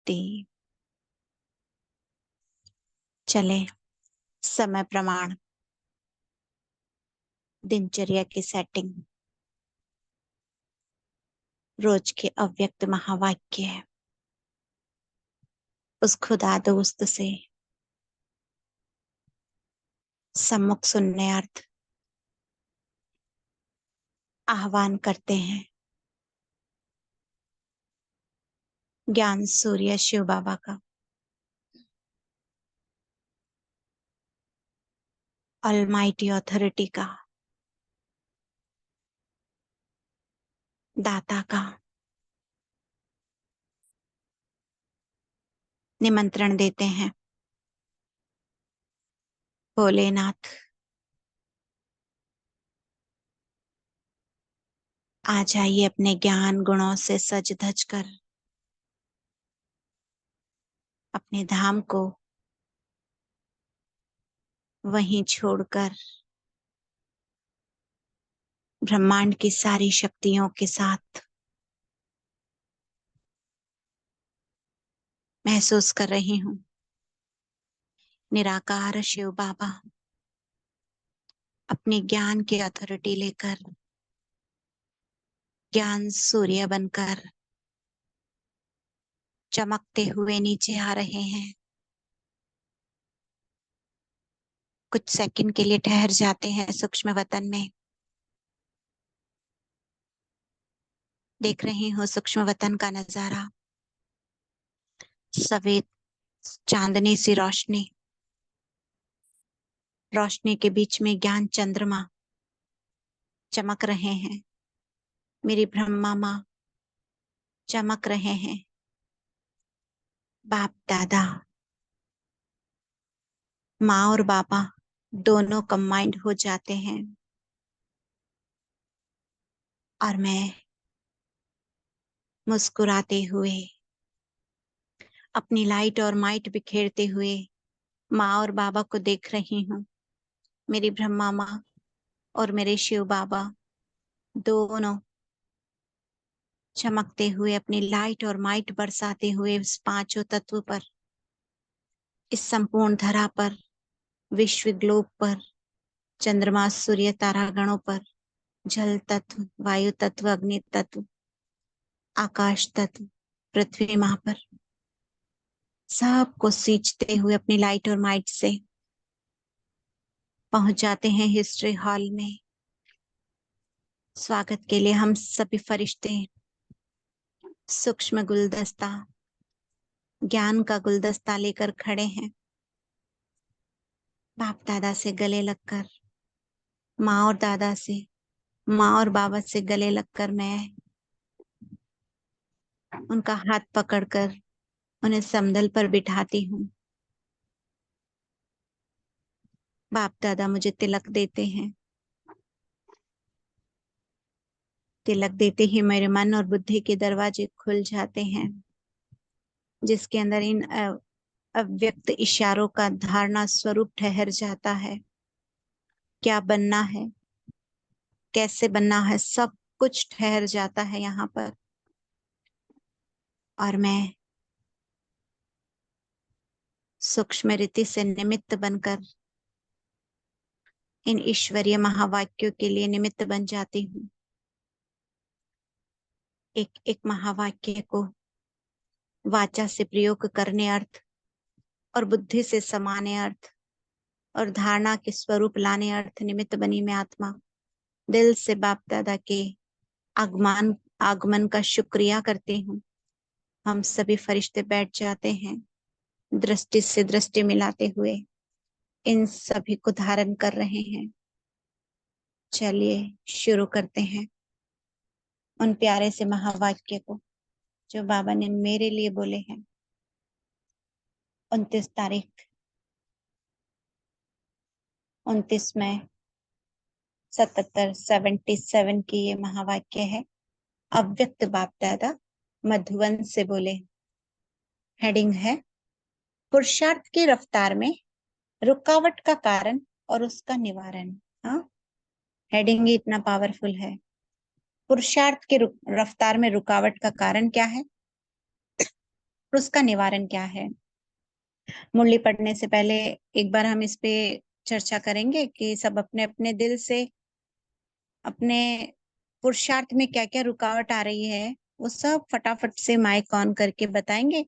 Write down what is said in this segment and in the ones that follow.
शक्ति। चले समय प्रमाण, दिनचर्या की सेटिंग, रोज के अव्यक्त महावाक्य, उस खुदा दोस्त से सम्मुख सुनने अर्थ आह्वान करते हैं। ज्ञान सूर्य शिव बाबा का, ऑलमाइटी ऑथोरिटी का, दाता का निमंत्रण देते हैं। भोलेनाथ आ जाइए अपने ज्ञान गुणों से सज धज कर, अपने धाम को वहीं छोड़कर ब्रह्मांड की सारी शक्तियों के साथ महसूस कर रही हूं। निराकार शिव बाबा अपने ज्ञान की अथॉरिटी लेकर ज्ञान सूर्य बनकर चमकते हुए नीचे आ रहे हैं। कुछ सेकंड के लिए ठहर जाते हैं सूक्ष्म वतन में। देख रही हूँ सूक्ष्म वतन का नजारा, सफेद चांदनी सी रोशनी, रोशनी के बीच में ज्ञान चंद्रमा चमक रहे हैं। मेरी ब्रह्मा माँ चमक रहे हैं। बाप दादा, माँ और बाबा दोनों कंबाइंड हो जाते हैं और मैं मुस्कुराते हुए अपनी लाइट और माइट बिखेरते हुए माँ और बाबा को देख रही हूँ। मेरी ब्रह्मा माँ और मेरे शिव बाबा दोनों चमकते हुए अपनी लाइट और माइट बरसाते हुए इस पांचों तत्व पर, इस संपूर्ण धरा पर, विश्व ग्लोब पर, चंद्रमा सूर्य तारागणों पर, जल तत्व, वायु तत्व, अग्नि तत्व, आकाश तत्व, पृथ्वी माँ पर सबको सींचते हुए अपनी लाइट और माइट से पहुंच जाते हैं हिस्ट्री हॉल में। स्वागत के लिए हम सभी फरिश्ते सूक्ष्म गुलदस्ता, ज्ञान का गुलदस्ता लेकर खड़े हैं। बाप दादा से गले लगकर, माँ और दादा से, माँ और बाबा से गले लगकर मैं उनका हाथ पकड़कर उन्हें समदल पर बिठाती हूँ। बाप दादा मुझे तिलक देते हैं। तिलक देते ही मेरे मन और बुद्धि के दरवाजे खुल जाते हैं, जिसके अंदर इन अव्यक्त इशारों का धारणा स्वरूप ठहर जाता है। क्या बनना है, कैसे बनना है, सब कुछ ठहर जाता है यहाँ पर। और मैं सूक्ष्म रीति से निमित्त बनकर इन ईश्वरीय महावाक्यों के लिए निमित्त बन जाती हूँ। एक एक महावाक्य को वाचा से प्रयोग करने अर्थ और बुद्धि से समाने अर्थ और धारणा के स्वरूप लाने अर्थ निमित्त बनी मैं आत्मा दिल से बाप दादा के आगमन आगमन का शुक्रिया करती हूँ। हम सभी फरिश्ते बैठ जाते हैं, दृष्टि से दृष्टि मिलाते हुए इन सभी को धारण कर रहे हैं। चलिए शुरू करते हैं उन प्यारे से महावाक्य को जो बाबा ने मेरे लिए बोले हैं। 29 तारीख 29 में 77 की ये महावाक्य है। अव्यक्त बाप दादा मधुबन से बोले। हेडिंग है पुरुषार्थ की रफ्तार में रुकावट का कारण और उसका निवारण। हाँ, हेडिंग ही इतना पावरफुल है। पुरुषार्थ की रफ्तार में रुकावट का कारण क्या है, और उसका निवारण क्या है। मुरली पढ़ने से पहले एक बार हम इस पे चर्चा करेंगे कि सब अपने अपने दिल से अपने पुरुषार्थ में क्या क्या रुकावट आ रही है वो सब फटाफट से माइक ऑन करके बताएंगे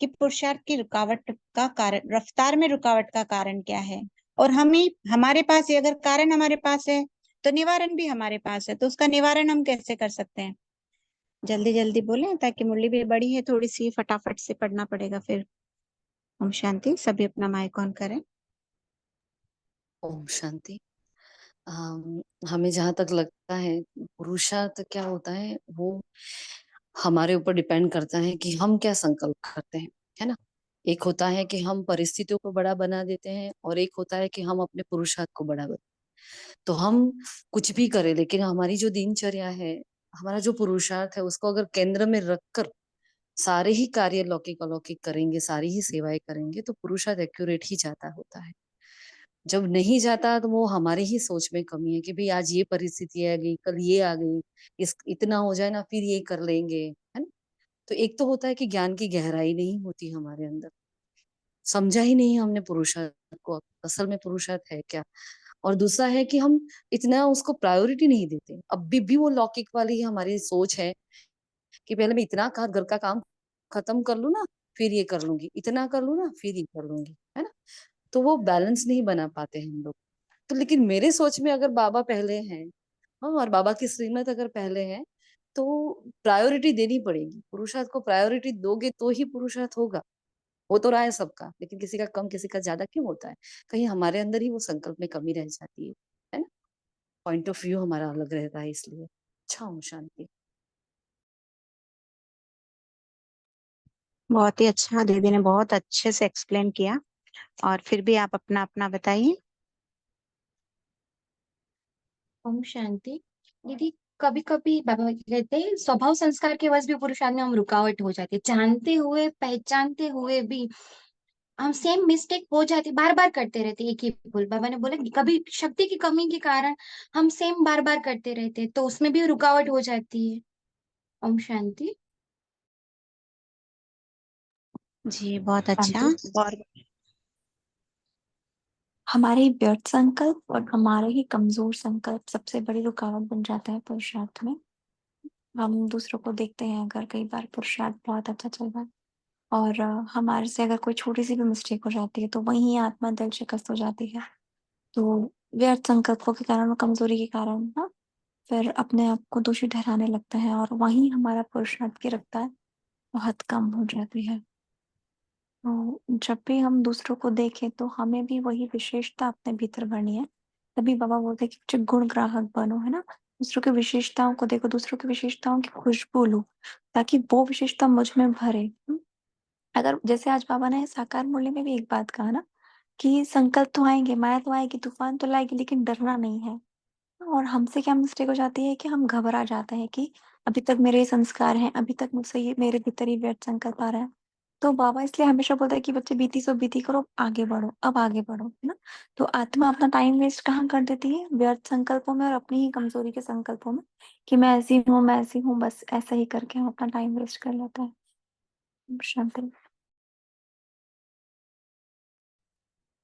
कि पुरुषार्थ की रुकावट का कारण, रफ्तार में रुकावट का कारण क्या है। और हम ही, हमारे पास ही अगर कारण हमारे पास है तो निवारण भी हमारे पास है, तो उसका निवारण हम कैसे कर सकते हैं। जल्दी जल्दी बोलें ताकि मुरली भी बड़ी है थोड़ी सी, फटाफट से पढ़ना पड़ेगा फिर। ओम शांति। सभी अपना माइक ऑन करें। ओम शांति। हमें जहां तक लगता है पुरुषार्थ क्या होता है वो हमारे ऊपर डिपेंड करता है कि हम क्या संकल्प करते हैं, है ना। एक होता है कि हम परिस्थितियों को बड़ा बना देते हैं और एक होता है कि हम अपने पुरुषार्थ को बड़ा बना। तो हम कुछ भी करें लेकिन हमारी जो दिनचर्या है, हमारा जो पुरुषार्थ है उसको अगर केंद्र में रखकर सारे ही कार्य लौकिक अलौकिक करेंगे, सारी ही सेवाएं करेंगे तो पुरुषार्थ एक्यूरेट ही जाता होता है। जब नहीं जाता तो वो हमारी ही सोच में कमी है कि भाई आज ये परिस्थिति आ गई, कल ये आ गई, इस इतना हो जाए ना फिर ये कर लेंगे, है ना। तो एक तो होता है कि ज्ञान की गहराई नहीं होती हमारे अंदर, समझा ही नहीं हमने पुरुषार्थ को, असल में पुरुषार्थ है क्या। और दूसरा है कि हम इतना उसको प्रायोरिटी नहीं देते। अब भी वो लौकिक वाली हमारी सोच है कि पहले मैं इतना घर का काम खत्म कर लूं ना, फिर ये कर लूंगी, इतना कर लूं ना फिर ये कर लूंगी, है ना। तो वो बैलेंस नहीं बना पाते हम लोग। तो लेकिन मेरे सोच में अगर बाबा पहले हैं, हाँ, और बाबा की श्रीमत अगर पहले है तो प्रायोरिटी देनी पड़ेगी। पुरुषार्थ को प्रायोरिटी दोगे तो ही पुरुषार्थ होगा। हो तो रहा है सबका, लेकिन किसी का कम किसी का ज्यादा क्यों होता है। कहीं हमारे अंदर ही वो संकल्प में कमी रह जाती है ना। पॉइंट ऑफ व्यू हमारा अलग रहता है इसलिए। अच्छा, हूँ शांति। बहुत ही अच्छा, दीदी ने बहुत अच्छे से एक्सप्लेन किया। और फिर भी आप अपना अपना बताइए। ओम शांति। दीदी, कभी कभी बाबा कहते हैं स्वभाव संस्कार के वश भी पुरुषार्थ में हम रुकावट हो जाती है, जानते हुए पहचानते हुए भी हम सेम मिस्टेक हो जाती, बार बार करते रहते एक ही भूल। बाबा ने बोला कि कभी शक्ति की कमी के कारण हम सेम बार बार करते रहते तो उसमें भी रुकावट हो जाती है। ओम शांति। जी बहुत अच्छा। शांति। और हमारे व्यर्थ संकल्प और हमारे ही कमजोर संकल्प सबसे बड़ी रुकावट बन जाता है पुरुषार्थ में। हम दूसरों को देखते हैं, अगर कई बार पुरुषार्थ बहुत अच्छा चल रहा है और हमारे से अगर कोई छोटी सी भी मिस्टेक हो जाती है तो वहीं आत्मा दिल शिकस्त हो जाती है। तो व्यर्थ संकल्पों के कारण और कमजोरी के कारण ना फिर अपने आप को दोषी ठहराने लगता है और वहीं हमारा पुरुषार्थ की रफ्तार बहुत कम हो जाती है। तो जब भी हम दूसरों को देखें तो हमें भी वही विशेषता अपने भीतर भरनी है। तभी बाबा बोलते हैं कि कुछ गुण ग्राहक बनो, है ना। दूसरों की विशेषताओं को देखो, दूसरों की विशेषताओं की खुशबू लो, ताकि वो विशेषता मुझ में भरे। अगर जैसे आज बाबा ने साकार मुरली में भी एक बात कहा ना कि संकल्प तो आएंगे, माया तो आएगी, तूफान तो लाएगी, लेकिन डरना नहीं है। और हमसे क्या मिस्टेक हो जाती है कि हम घबरा जाते हैं कि अभी तक मेरे ये संस्कार हैं, अभी तक मुझसे ये मेरे भीतर ही व्यर्थ संकल्प आ रहा है। तो बाबा इसलिए हमेशा बोलता है कि बच्चे बीती सो बीती करो, आगे बढ़ो, अब आगे बढ़ो, है ना। तो आत्मा अपना टाइम वेस्ट कहाँ कर देती है? व्यर्थ संकल्पों में और अपनी ही कमजोरी के संकल्पों में कि मैं ऐसी हूँ, मैं ऐसी हूँ, बस ऐसा ही करके हम अपना टाइम वेस्ट कर लेता है। शांति।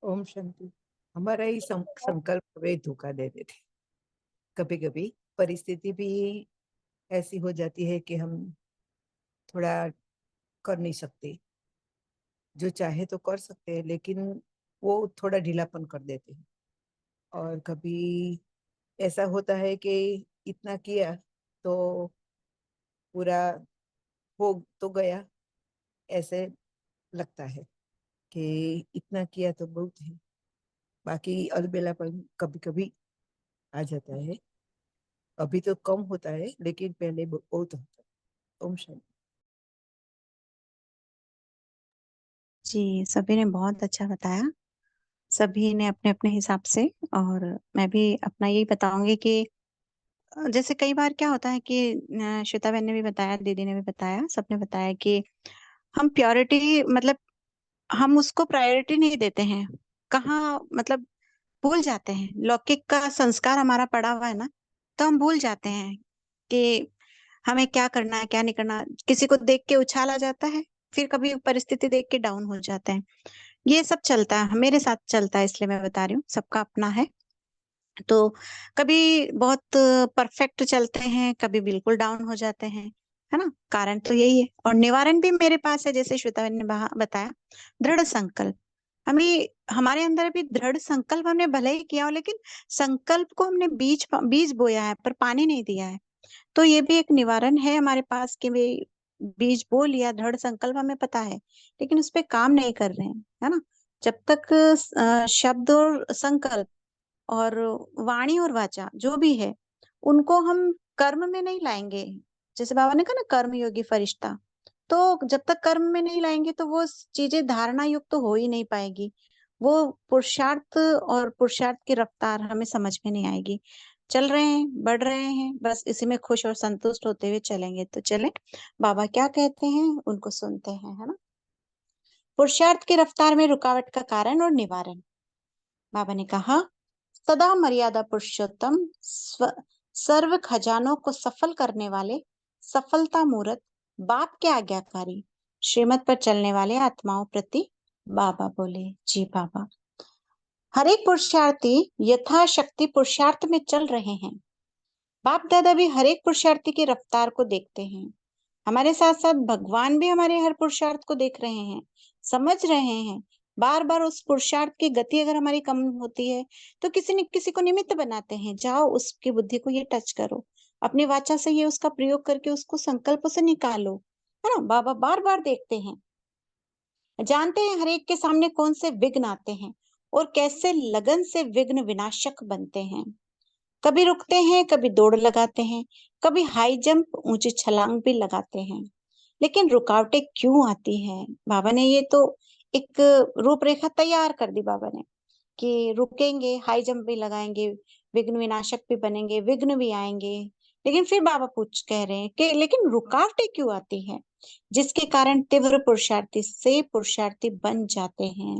ओम शांति। हमारा ही संकल्प हमें धोखा दे देते। कभी कभी परिस्थिति भी ऐसी हो जाती है कि हम थोड़ा कर नहीं सकते, जो चाहे तो कर सकते हैं लेकिन वो थोड़ा ढीलापन कर देते हैं। और कभी ऐसा होता है कि इतना किया तो पूरा हो तो गया, ऐसे लगता है कि इतना किया तो बहुत है। बाकी अलबेलापन कभी कभी आ जाता है। अभी तो कम होता है लेकिन पहले बहुत होता है। ओम शांति। जी, सभी ने बहुत अच्छा बताया, सभी ने अपने अपने हिसाब से। और मैं भी अपना यही बताऊंगी कि जैसे कई बार क्या होता है कि श्वेता बहन ने भी बताया, दीदी ने भी बताया, सबने बताया कि हम प्योरिटी मतलब हम उसको प्रायोरिटी नहीं देते हैं। कहाँ मतलब भूल जाते हैं, लौकिक का संस्कार हमारा पड़ा हुआ है ना, तो हम भूल जाते हैं कि हमें क्या करना है क्या नहीं करना। किसी को देख के उछाला जाता है, फिर कभी परिस्थिति देख के डाउन हो जाते हैं। ये सब चलता है, मेरे साथ चलता है, इसलिए मैं बता रही हूँ, सबका अपना है। तो कभी बहुत परफेक्ट चलते हैं, कभी बिल्कुल डाउन हो जाते हैं, है ना। कारण तो यही है, और निवारण भी मेरे पास है, जैसे श्वेता ने बताया, दृढ़ संकल्प। हमें, हमारे अंदर भी दृढ़ संकल्प हमने भले ही किया हो, लेकिन संकल्प को हमने बीज बीज बोया है पर पानी नहीं दिया है। तो ये भी एक निवारण है हमारे पास कि वे बीज बो लिया, दृढ़ संकल्प हमें पता है, लेकिन उस पे काम नहीं कर रहे हैं, है ना। जब तक शब्द और संकल्प और वाणी और वाचा जो भी है, उनको हम कर्म में नहीं लाएंगे, जैसे बाबा ने कहा ना, कर्म योगी फरिश्ता, तो जब तक कर्म में नहीं लाएंगे तो वो चीजें धारणा युक्त तो हो ही नहीं पाएगी। वो पुरुषार्थ और पुरुषार्थ की रफ्तार हमें समझ में नहीं आएगी। चल रहे हैं, बढ़ रहे हैं, बस इसी में खुश और संतुष्ट होते हुए चलेंगे। तो चलें, बाबा क्या कहते हैं उनको सुनते हैं, है ना। पुरुषार्थ की रफ्तार में रुकावट का कारण और निवारण। बाबा ने कहा, सदा मर्यादा पुरुषोत्तम सर्व खजानों को सफल करने वाले सफलता मूर्त बाप के आज्ञाकारी श्रीमत पर चलने वाले आत्माओं प्रति बाबा बोले। जी बाबा, हर एक पुरुषार्थी यथाशक्ति पुरुषार्थ में चल रहे हैं। बाप दादा भी हर एक पुरुषार्थी की रफ्तार को देखते हैं। हमारे साथ साथ भगवान भी हमारे हर पुरुषार्थ को देख रहे हैं, समझ रहे हैं। बार बार उस पुरुषार्थ की गति अगर हमारी कम होती है तो किसी न किसी को निमित्त बनाते हैं, जाओ उसकी बुद्धि को ये टच करो, अपनी वाचा से ये उसका प्रयोग करके उसको संकल्प से निकालो, है ना। बाबा बार बार देखते हैं, जानते हैं हर एक के सामने कौन से विघ्न आते हैं और कैसे लगन से विघ्न विनाशक बनते हैं। कभी रुकते हैं, कभी दौड़ लगाते हैं, कभी हाई जंप ऊंची छलांग भी लगाते हैं, लेकिन रुकावटें क्यों आती है। बाबा ने ये तो एक रूपरेखा तैयार कर दी बाबा ने कि रुकेंगे, हाई जंप भी लगाएंगे, विघ्न विनाशक भी बनेंगे, विघ्न भी आएंगे, लेकिन फिर बाबा पूछ कह रहे हैं कि लेकिन रुकावटें क्यों आती है, जिसके कारण तीव्र पुरुषार्थी से पुरुषार्थी बन जाते हैं।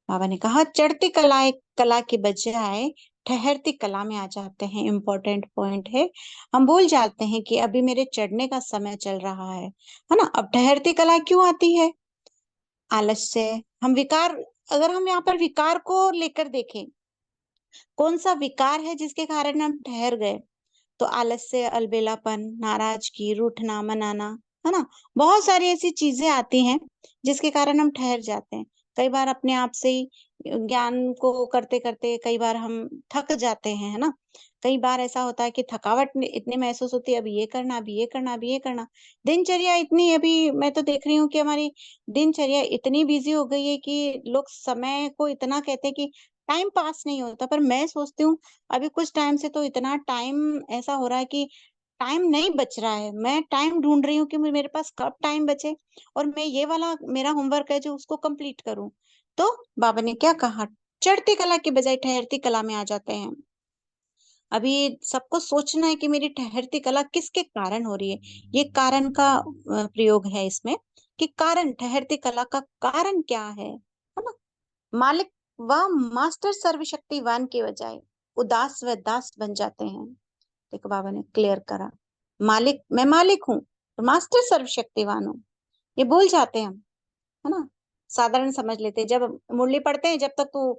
बाबा ने कहा, चढ़ती कला की बजाय ठहरती कला में आ जाते हैं। इम्पोर्टेंट पॉइंट है, हम भूल जाते हैं कि अभी मेरे चढ़ने का समय चल रहा है ना। अब ठहरती कला क्यों आती है? आलस्य। हम विकार, अगर हम यहाँ पर विकार को लेकर देखें, कौन सा विकार है जिसके कारण हम ठहर गए? तो आलस्य, अलबेलापन, नाराजगी, रूठना, मनाना, है ना। बहुत सारी ऐसी चीजें आती हैं जिसके कारण हम ठहर जाते हैं। कई बार अपने आप से ही ज्ञान को करते करते कई बार हम थक जाते हैं, है ना। कई बार ऐसा होता है कि थकावट इतनी महसूस होती है, अभी ये करना, अभी ये करना, अभी ये करना। दिनचर्या इतनी, अभी मैं तो देख रही हूँ कि हमारी दिनचर्या इतनी बिजी हो गई है कि लोग समय को इतना कहते हैं कि टाइम पास नहीं होता, पर मैं सोचती हूँ अभी कुछ टाइम से तो इतना टाइम ऐसा हो रहा है कि टाइम नहीं बच रहा है। मैं टाइम ढूंढ रही हूँ कि मेरे पास कब टाइम बचे और मैं ये वाला मेरा होमवर्क है जो उसको कंप्लीट करूं। तो बाबा ने क्या कहा, चढ़ती कला के बजाय ठहरती कला में आ जाते हैं। अभी सबको सोचना है कि मेरी ठहरती कला किसके कारण हो रही है। ये कारण का प्रयोग है इसमें कि कारण, ठहरती कला का कारण क्या है ना। मालिक व मास्टर सर्वशक्तिवान के बजाय उदास व दास बन जाते हैं। देखो बाबा ने क्लियर करा, मालिक, मैं मालिक हूँ, मास्टर सर्वशक्तिवान हूँ, ये भूल जाते हैं हम, है ना। साधारण समझ लेते हैं, जब मुरली पढ़ते हैं जब तक तो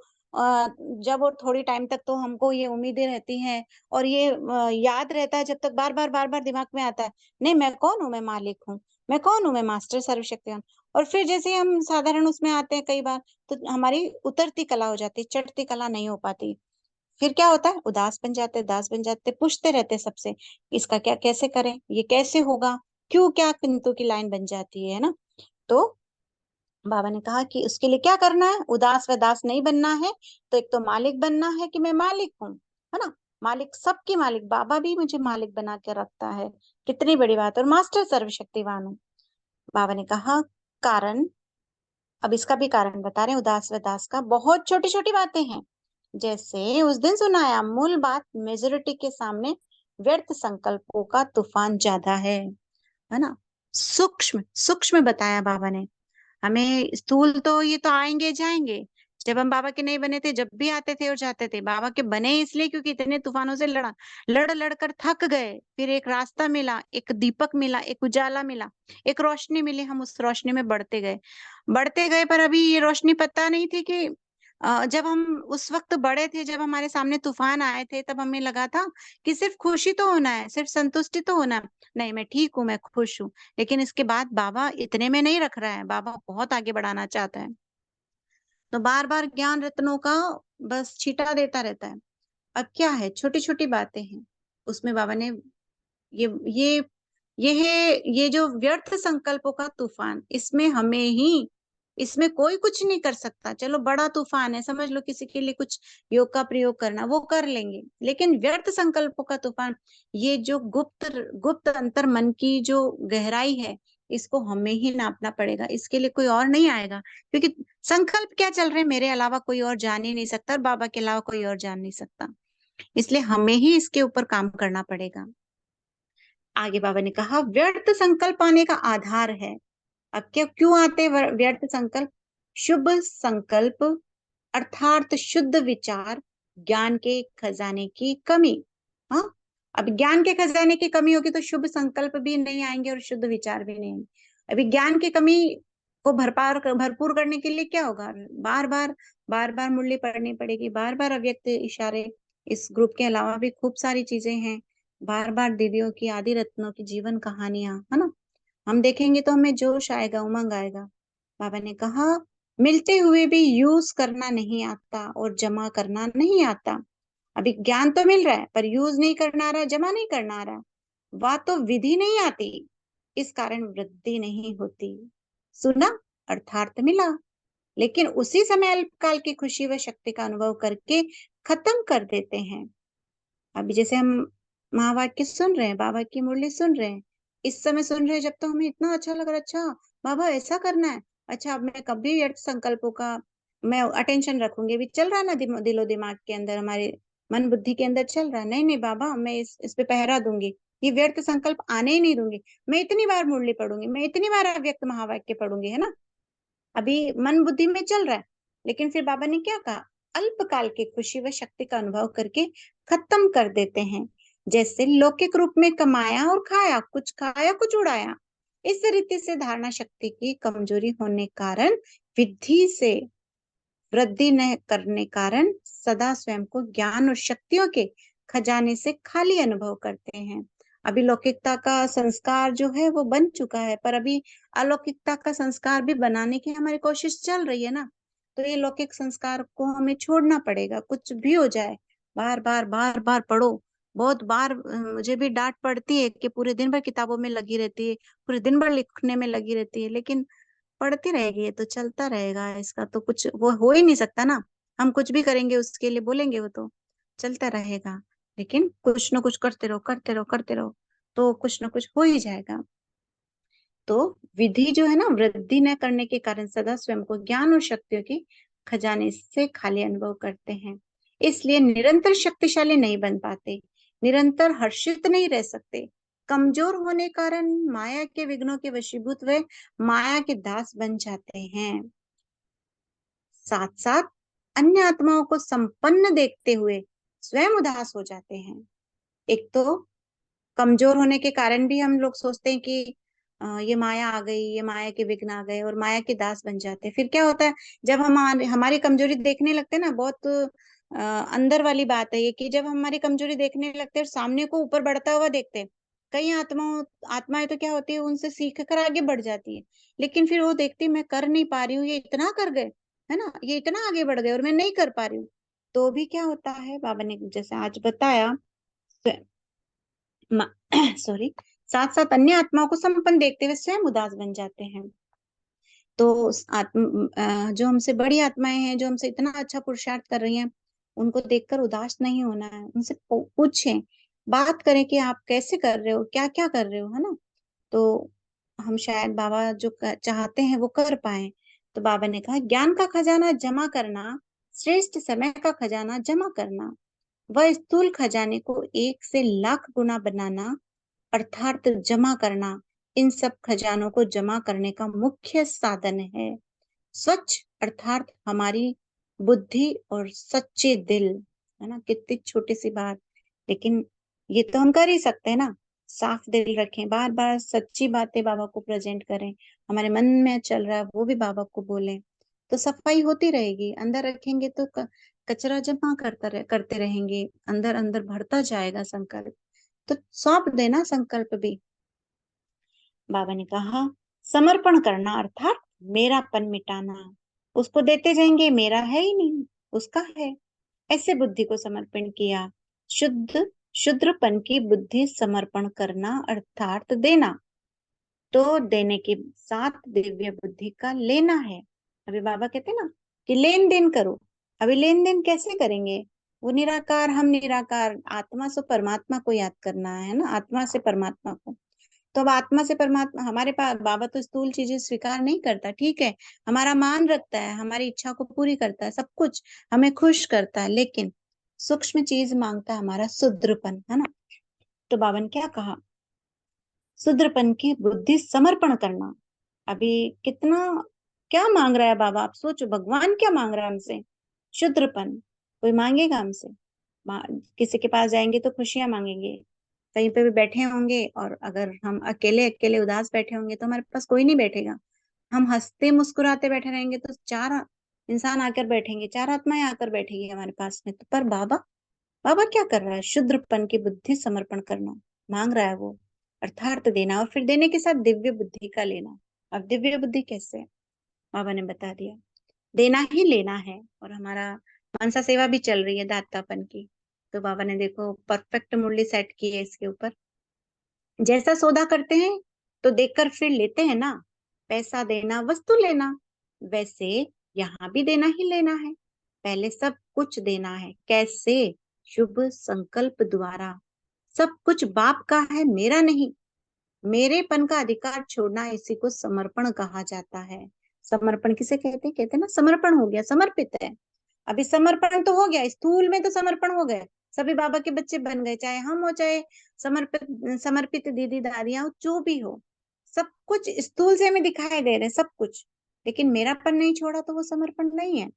जब और थोड़ी टाइम तक तो हमको ये उम्मीदें रहती हैं और ये याद रहता है, जब तक बार बार दिमाग में आता है, नहीं मैं कौन हूँ, मैं मालिक हूँ, मैं कौन हूँ, मैं मास्टर सर्वशक्तिवान। और फिर जैसे हम साधारण उसमें आते हैं कई बार, तो हमारी उतरती कला हो जाती, चढ़ती कला नहीं हो पाती। फिर क्या होता है, उदास बन जाते, दास बन जाते, पूछते रहते सबसे, इसका क्या, कैसे करें, ये कैसे होगा, क्यों, क्या किंतु की लाइन बन जाती है ना। तो बाबा ने कहा कि उसके लिए क्या करना है, उदास व दास नहीं बनना है, तो एक तो मालिक बनना है कि मैं मालिक हूँ, है ना। मालिक, सबकी मालिक, बाबा भी मुझे मालिक बना के रखता है, कितनी बड़ी बात है। और मास्टर सर्वशक्तिवान हूँ। बाबा ने कहा कारण, अब इसका भी कारण बता रहे हैं, उदास व दास का। बहुत छोटी छोटी बातें हैं, जैसे उस दिन सुनाया, मूल बात मेजोरिटी के सामने व्यर्थ संकल्पों का तूफान ज्यादा है ना। सूक्ष्म सूक्ष्म बताया बाबा ने हमें। स्थूल तो ये तो आएंगे जाएंगे, जब हम बाबा के नहीं बने थे, जब भी आते थे और जाते थे, बाबा के बने इसलिए क्योंकि इतने तूफानों से लड़ कर थक गए, फिर एक रास्ता मिला, एक दीपक मिला, एक उजाला मिला, एक रोशनी मिली, हम उस रोशनी में बढ़ते गए। पर अभी ये रोशनी पता नहीं थी कि जब हम उस वक्त बड़े थे, जब हमारे सामने तूफान आए थे, तब हमें लगा था कि सिर्फ खुशी तो होना है, सिर्फ संतुष्टि तो होना है। नहीं, मैं ठीक हूँ, मैं खुश हूँ। लेकिन इसके बाद बाबा इतने में नहीं रख रहा है, बाबा बहुत आगे बढ़ाना चाहता है। तो बार बार ज्ञान रत्नों का बस छींटा देता रहता है। अब क्या है, छोटी छोटी बातें हैं उसमें बाबा ने ये ये ये जो व्यर्थ संकल्पों का तूफान, इसमें कोई कुछ नहीं कर सकता। चलो बड़ा तूफान है, समझ लो किसी के लिए कुछ योग का प्रयोग करना, वो कर लेंगे, लेकिन व्यर्थ संकल्पों का तूफान, ये जो गुप्त गुप्त अंतर मन की जो गहराई है, इसको हमें ही नापना पड़ेगा। इसके लिए कोई और नहीं आएगा, क्योंकि संकल्प क्या चल रहे हैं, मेरे अलावा कोई और जान ही नहीं सकता, और बाबा के अलावा कोई और जान नहीं सकता। इसलिए हमें ही इसके ऊपर काम करना पड़ेगा। आगे बाबा ने कहा, व्यर्थ संकल्प आने का आधार है। अब क्या, क्यों आते हैं व्यर्थ संकल्प? शुभ संकल्प अर्थात शुद्ध विचार, ज्ञान के खजाने की कमी। हाँ, अब ज्ञान के खजाने की कमी होगी तो शुभ संकल्प भी नहीं आएंगे और शुद्ध विचार भी नहीं आएंगे। अभी ज्ञान की कमी को भरपूर करने के लिए क्या होगा? बार बार मुरली पढ़नी पड़ेगी, बार बार अव्यक्त इशारे, इस ग्रुप के अलावा भी खूब सारी चीजें हैं, बार बार दीदियों की, आदि रत्नों की जीवन कहानियां, है ना, हम देखेंगे तो हमें जोश आएगा, उमंग आएगा। बाबा ने कहा, मिलते हुए भी यूज करना नहीं आता और जमा करना नहीं आता। अभी ज्ञान तो मिल रहा है पर यूज नहीं करना आ रहा, जमा नहीं करना आ रहा, वा तो विधि नहीं आती, इस कारण वृद्धि नहीं होती। सुना, अर्थार्थ मिला, लेकिन उसी समय अल्पकाल की खुशी व शक्ति का अनुभव करके खत्म कर देते हैं। अभी जैसे हम महावाक्य सुन रहे हैं, बाबा की मुरली सुन रहे हैं, इस समय सुन रहे हैं, जब तो हमें इतना अच्छा लग रहा है, अच्छा बाबा ऐसा करना है, अच्छा अब मैं कभी व्यर्थ संकल्पों का मैं अटेंशन रखूंगी। अभी चल रहा है ना दिलो दिमाग के अंदर, हमारे मन बुद्धि के अंदर चल रहा है, नहीं नहीं बाबा मैं इस पे पहरा दूंगी, ये व्यर्थ संकल्प आने ही नहीं दूंगी, मैं इतनी बार मुरली पढ़ूंगी, मैं इतनी बार अव्यक्त महावाक्य पढ़ूंगी, है ना। अभी मन बुद्धि में चल रहा है, लेकिन फिर बाबा ने क्या कहा, अल्पकाल की खुशी व शक्ति का अनुभव करके खत्म कर देते हैं। जैसे लौकिक रूप में कमाया और खाया, कुछ उड़ाया। इस रीति से धारणा शक्ति की कमजोरी होने कारण, विधि से वृद्धि न करने कारण सदा स्वयं को ज्ञान और शक्तियों के खजाने से खाली अनुभव करते हैं। अभी लौकिकता का संस्कार जो है वो बन चुका है, पर अभी अलौकिकता का संस्कार भी बनाने की हमारी कोशिश चल रही है ना। तो ये लौकिक संस्कार को हमें छोड़ना पड़ेगा, कुछ भी हो जाए, बार बार पढ़ो। बहुत बार मुझे भी डांट पड़ती है कि पूरे दिन भर किताबों में लगी रहती है, पूरे दिन भर लिखने में लगी रहती है, लेकिन पढ़ती रहेगी, ये तो चलता रहेगा, इसका तो कुछ वो हो ही नहीं सकता ना। हम कुछ भी करेंगे उसके लिए बोलेंगे, वो तो चलता रहेगा। लेकिन कुछ न कुछ करते रहो, करते रहो, करते रहो, तो कुछ न कुछ हो ही जाएगा। तो विधि जो है ना, वृद्धि न करने के कारण सदा स्वयं को ज्ञान और शक्तियों के खजाने से खाली अनुभव करते हैं। इसलिए निरंतर शक्तिशाली नहीं बन पाते, निरंतर हर्षित नहीं रह सकते। कमजोर होने कारण माया के विघ्नों के वशीभूत वे माया के दास बन जाते हैं। साथ साथ अन्य आत्माओं को संपन्न देखते हुए स्वयं उदास हो जाते हैं। एक तो कमजोर होने के कारण भी हम लोग सोचते हैं कि ये माया आ गई, ये माया के विघ्न आ गए, और माया के दास बन जाते हैं। फिर क्या होता है, जब हम हमारी कमजोरी देखने लगते हैं ना, बहुत अंदर वाली बात है ये, कि जब हमारी कमजोरी देखने लगते हैं और सामने को ऊपर बढ़ता हुआ देखते हैं, कई आत्माएं तो क्या होती है, उनसे सीख कर आगे बढ़ जाती है, लेकिन फिर वो देखती है मैं कर नहीं पा रही हूँ, ये इतना कर गए, है ना, ये इतना आगे बढ़ गए और मैं नहीं कर पा रही हूँ। तो भी क्या होता है, बाबा ने जैसे आज बताया, सॉरी, साथ साथ अन्य आत्माओं को संपन्न देखते हुए स्वयं उदास बन जाते हैं। तो जो हमसे बड़ी आत्माएं हैं, जो हमसे इतना अच्छा पुरुषार्थ कर रही हैं, उनको देखकर उदास नहीं होना है, उनसे पूछें, बात करें कि आप कैसे कर रहे हो, क्या क्या कर रहे हो, है ना। तो हम शायद बाबा जो चाहते हैं वो कर पाए। तो बाबा ने कहा, ज्ञान का खजाना जमा करना श्रेष्ठ, समय का खजाना जमा करना वह स्थूल खजाने को 1 से लाख गुना बनाना, अर्थात जमा करना, इन सब खजानों को जमा करने का मुख्य साधन है। स्वच्छ अर्थात हमारी बुद्धि और सच्चे दिल, है ना, कितनी छोटी सी बात, लेकिन ये तो हम कर ही सकते हैं ना। साफ दिल रखें, बार बार सच्ची बातें बाबा को प्रेजेंट करें, हमारे मन में चल रहा है वो भी बाबा को बोलें, तो सफाई होती रहेगी। अंदर रखेंगे तो कचरा जमा करते रहेंगे, अंदर अंदर बढ़ता जाएगा संकल्प। तो सौंप देना संकल्प भी। बाबा ने कहा समर्पण करना अर्थात मेरापन मिटाना। उसको देते जाएंगे, मेरा है ही नहीं, उसका है। ऐसे बुद्धि को समर्पण किया। शुद्रपन की बुद्धि समर्पण करना अर्थात देना। तो देने के साथ दिव्य बुद्धि का लेना है। अभी बाबा कहते ना कि लेन देन करो। अभी लेन देन कैसे करेंगे? वो निराकार, हम निराकार, आत्मा से परमात्मा को याद करना है ना, आत्मा से परमात्मा को। तो अब आत्मा से परमात्मा, हमारे पास बाबा तो स्थूल चीजें स्वीकार नहीं करता, ठीक है, हमारा मान रखता है, हमारी इच्छा को पूरी करता है, सब कुछ हमें खुश करता है, लेकिन सूक्ष्म चीज मांगता है हमारा शुद्रपन, है ना। तो बाबा ने क्या कहा? शुद्रपन की बुद्धि समर्पण करना। अभी कितना, क्या मांग रहा है बाबा? आप सोचो, भगवान क्या मांग रहा है हमसे? शुद्रपन। कोई मांगेगा हमसे? किसी के पास जाएंगे तो खुशियां मांगेंगे, कहीं पे भी बैठे होंगे, और अगर हम अकेले अकेले उदास बैठे होंगे तो हमारे पास कोई नहीं बैठेगा। हम हंसते मुस्कुराते बैठे रहेंगे तो चार इंसान आकर बैठेंगे, चार आत्माएं आकर बैठेगी हमारे पास में। तो पर बाबा, बाबा क्या कर रहा है? शुद्रपन की बुद्धि समर्पण करना मांग रहा है वो, अर्थात देना, और फिर देने के साथ दिव्य बुद्धि का लेना। अब दिव्य बुद्धि कैसे? बाबा ने बता दिया, देना ही लेना है। और हमारा मनसा सेवा भी चल रही है दातापन की, तो बाबा ने देखो परफेक्ट मुरली सेट की है इसके ऊपर। जैसा सौदा करते हैं तो देकर फिर लेते हैं ना, पैसा देना वस्तु लेना, वैसे यहाँ भी देना ही लेना है। पहले सब कुछ देना है। कैसे? शुभ संकल्प द्वारा। सब कुछ बाप का है, मेरा नहीं। मेरेपन का अधिकार छोड़ना, इसी को समर्पण कहा जाता है। समर्पण किसे कहते हैं? कहते हैं ना समर्पण हो गया, समर्पित है। अभी समर्पण तो हो गया, स्थूल में तो समर्पण हो गए, सभी बाबा के बच्चे बन गए, चाहे हम हो चाहे समर्पित समर्पित दीदी दादियां हो, जो भी हो, सब कुछ स्थूल से हमें दिखाई दे रहे सब कुछ, लेकिन मेरापन नहीं छोड़ा तो वो समर्पण नहीं है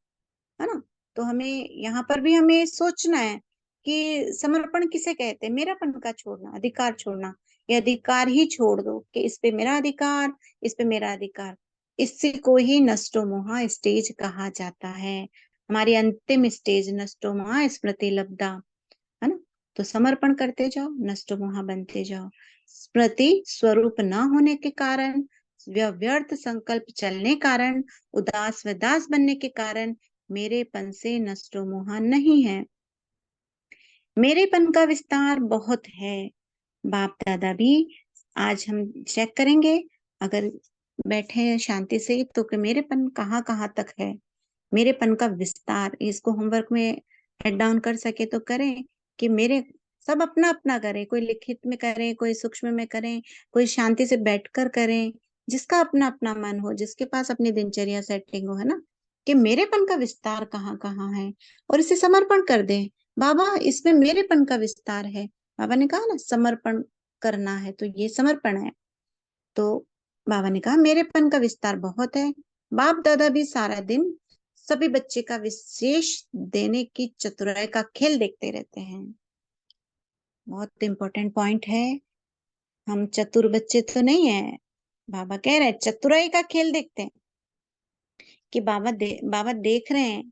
ना। तो हमें यहाँ पर भी हमें सोचना है कि समर्पण किसे कहते हैं? मेरापन का छोड़ना, अधिकार छोड़ना। ये अधिकार ही छोड़ दो कि इस पे मेरा अधिकार, इस पे मेरा अधिकार। इसी को ही नष्टो मोहा स्टेज कहा जाता है। हमारी अंतिम स्टेज नष्टो मोहा स्मृति लब्धा, है ना। तो समर्पण करते जाओ, नष्टो मोहा बनते जाओ। स्मृति स्वरूप न होने के कारण, व्यर्थ संकल्प चलने कारण, उदास व दास बनने के कारण मेरेपन से नष्टो मोहा नहीं है। मेरेपन का विस्तार बहुत है। बाप दादा भी आज हम चेक करेंगे, अगर बैठे हैं शांति से, तो कि मेरेपन कहाँ कहाँ तक है, मेरेपन का विस्तार। इसको होमवर्क में हेड डाउन कर सके तो करें कि मेरे, सब अपना अपना करें, कोई लिखित में करें, कोई सूक्ष्म में करें, कोई शांति से बैठकर करें, जिसका अपना अपना मन हो, जिसके पास अपनी दिनचर्या सेटिंग हो, है ना, कि मेरेपन का विस्तार कहाँ कहाँ है, और इसे समर्पण कर दे। बाबा इसमें मेरेपन का विस्तार है, बाबा ने कहा ना समर्पण करना है, तो ये समर्पण है। तो बाबा ने कहा मेरेपन का विस्तार बहुत है। बाप दादा भी सारा दिन सभी बच्चे का विशेष देने की चतुराई का खेल देखते रहते हैं। बहुत इंपॉर्टेंट पॉइंट है। हम चतुर बच्चे तो नहीं है, बाबा कह रहे हैं चतुराई का खेल देखते हैं, कि बाबा देख रहे हैं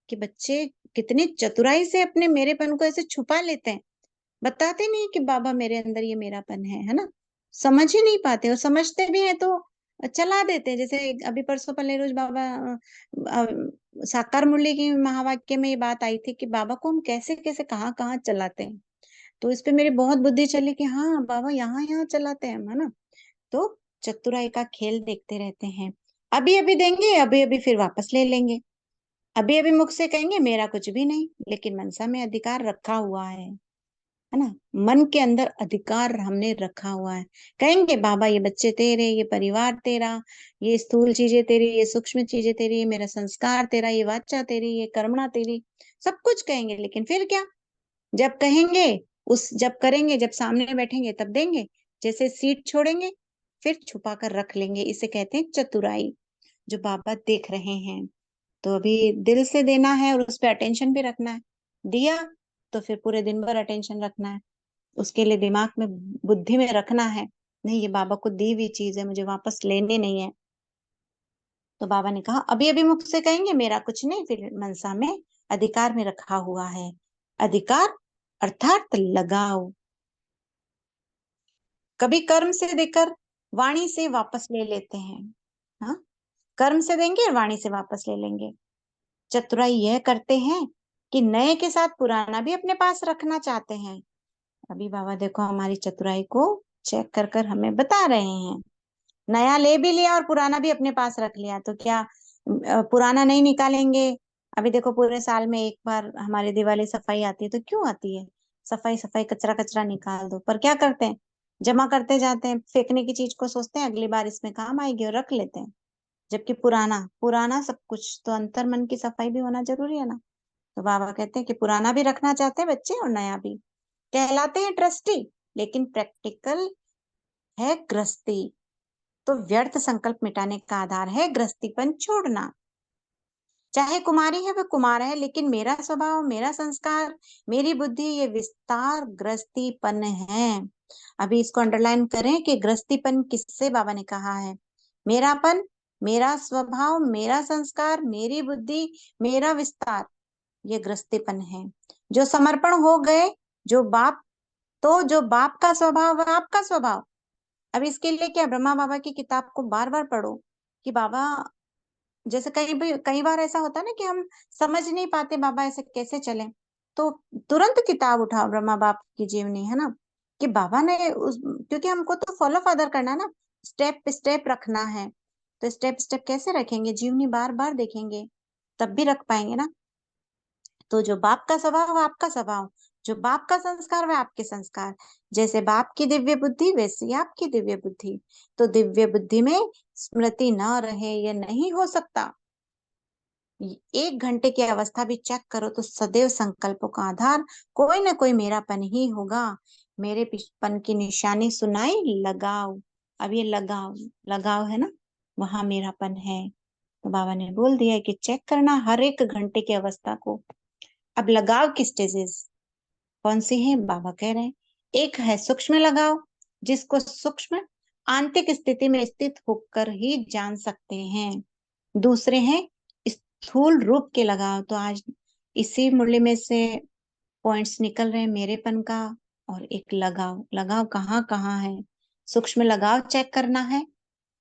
कि बच्चे कितनी चतुराई से अपने मेरेपन को ऐसे छुपा लेते हैं, बताते नहीं कि बाबा मेरे अंदर ये मेरापन है ना, समझ ही नहीं पाते, और समझते भी हैं तो चला देते हैं। जैसे अभी परसों पहले रोज बाबा साकार मुरली की महावाक्य में ये बात आई थी कि बाबा को हम कैसे कैसे कहाँ कहाँ चलाते हैं। तो इस पे मेरी बहुत बुद्धि चली कि हाँ बाबा यहाँ यहाँ चलाते हैं, है ना। तो चतुराई का खेल देखते रहते हैं। अभी अभी देंगे, अभी अभी फिर वापस ले लेंगे। अभी अभी मुख से कहेंगे मेरा कुछ भी नहीं, लेकिन मनसा में अधिकार रखा हुआ है ना, मन के अंदर अधिकार हमने रखा हुआ है। कहेंगे बाबा ये बच्चे तेरे, ये परिवार तेरा, ये स्थूल चीजें तेरी, ये सूक्ष्म चीजें तेरी, ये मेरा संस्कार तेरा, ये वाचा तेरी, ये कर्मणा तेरी, सब कुछ कहेंगे, लेकिन फिर क्या? जब कहेंगे, जब करेंगे, जब सामने बैठेंगे तब देंगे, जैसे सीट छोड़ेंगे फिर छुपा कर रख लेंगे। इसे कहते हैं चतुराई, जो बाबा देख रहे हैं। तो अभी दिल से देना है और उस पर अटेंशन भी रखना है। दिया तो फिर पूरे दिन भर अटेंशन रखना है, उसके लिए दिमाग में बुद्धि में रखना है, नहीं ये बाबा को दी हुई चीज है, मुझे वापस लेने नहीं है। तो बाबा ने कहा अभी अभी मुझसे कहेंगे मेरा कुछ नहीं, फिर मनसा में अधिकार में रखा हुआ है। अधिकार अर्थात लगाव, कभी कर्म से देकर वाणी से वापस ले लेते हैं। हाँ, कर्म से देंगे और वाणी से वापस ले लेंगे। चतुराई यह करते हैं कि नए के साथ पुराना भी अपने पास रखना चाहते हैं। अभी बाबा देखो हमारी चतुराई को चेक कर कर हमें बता रहे हैं। नया ले भी लिया और पुराना भी अपने पास रख लिया, तो क्या पुराना नहीं निकालेंगे? अभी देखो पूरे साल में एक बार हमारी दिवाली सफाई आती है, तो क्यों आती है? सफाई सफाई, कचरा कचरा निकाल दो, पर क्या करते हैं, जमा करते जाते हैं, फेंकने की चीज को सोचते हैं अगली बार इसमें काम आएगी और रख लेते हैं। जबकि पुराना पुराना सब कुछ, तो अंतर मन की सफाई भी होना जरूरी है ना। तो बाबा कहते हैं कि पुराना भी रखना चाहते हैं बच्चे और नया भी। कहलाते हैं ट्रस्टी, लेकिन प्रैक्टिकल है गृहस्थी। तो व्यर्थ संकल्प मिटाने का आधार है गृहस्थीपन छोड़ना। चाहे कुमारी है वह कुमार है, लेकिन मेरा स्वभाव, मेरा संस्कार, मेरी बुद्धि, ये विस्तार गृहस्थीपन है। अभी इसको अंडरलाइन करें कि गृहस्थीपन किससे बाबा ने कहा है? मेरापन, मेरा स्वभाव, मेरा संस्कार, मेरी बुद्धि, मेरा विस्तार, ये गृहस्थीपन है। जो समर्पण हो गए, जो बाप, तो जो बाप का स्वभाव वह आपका स्वभाव। अब इसके लिए क्या, ब्रह्मा बाबा की किताब को बार बार पढ़ो कि बाबा, जैसे कई बार ऐसा होता है ना कि हम समझ नहीं पाते बाबा ऐसे कैसे चले, तो तुरंत किताब उठाओ ब्रह्मा बाप की जीवनी, है ना, कि बाबा ने उस, क्योंकि हमको तो फॉलो फादर करना है ना, स्टेप स्टेप रखना है। तो स्टेप स्टेप कैसे रखेंगे? जीवनी बार बार देखेंगे तब भी रख पाएंगे ना। तो जो बाप का स्वभाव वह आपका स्वभाव, जो बाप का संस्कार वह आपके संस्कार। जैसे बाप की दिव्य बुद्धि वैसी आपकी दिव्य बुद्धि। तो दिव्य बुद्धि में स्मृति न रहे ये नहीं हो सकता। 1 घंटे की अवस्था भी चेक करो तो सदैव संकल्पों का आधार कोई ना कोई मेरापन ही होगा। मेरे पन की निशानी सुनाई लगाओ। अब ये लगाव लगाव है ना, वहां मेरापन है। तो बाबा ने बोल दिया है कि चेक करना हर 1 घंटे की अवस्था को। अब लगाव की स्टेजेस कौन सी है? बाबा कह रहे हैं, एक है सूक्ष्म लगाव, जिसको सूक्ष्म आंतरिक स्थिति में स्थित होकर ही जान सकते हैं। दूसरे हैं स्थूल रूप के लगाव। तो आज इसी मुरली में से पॉइंट्स निकल रहे हैं मेरेपन का। और एक लगाव, लगाव कहाँ कहाँ है? सूक्ष्म लगाव चेक करना है।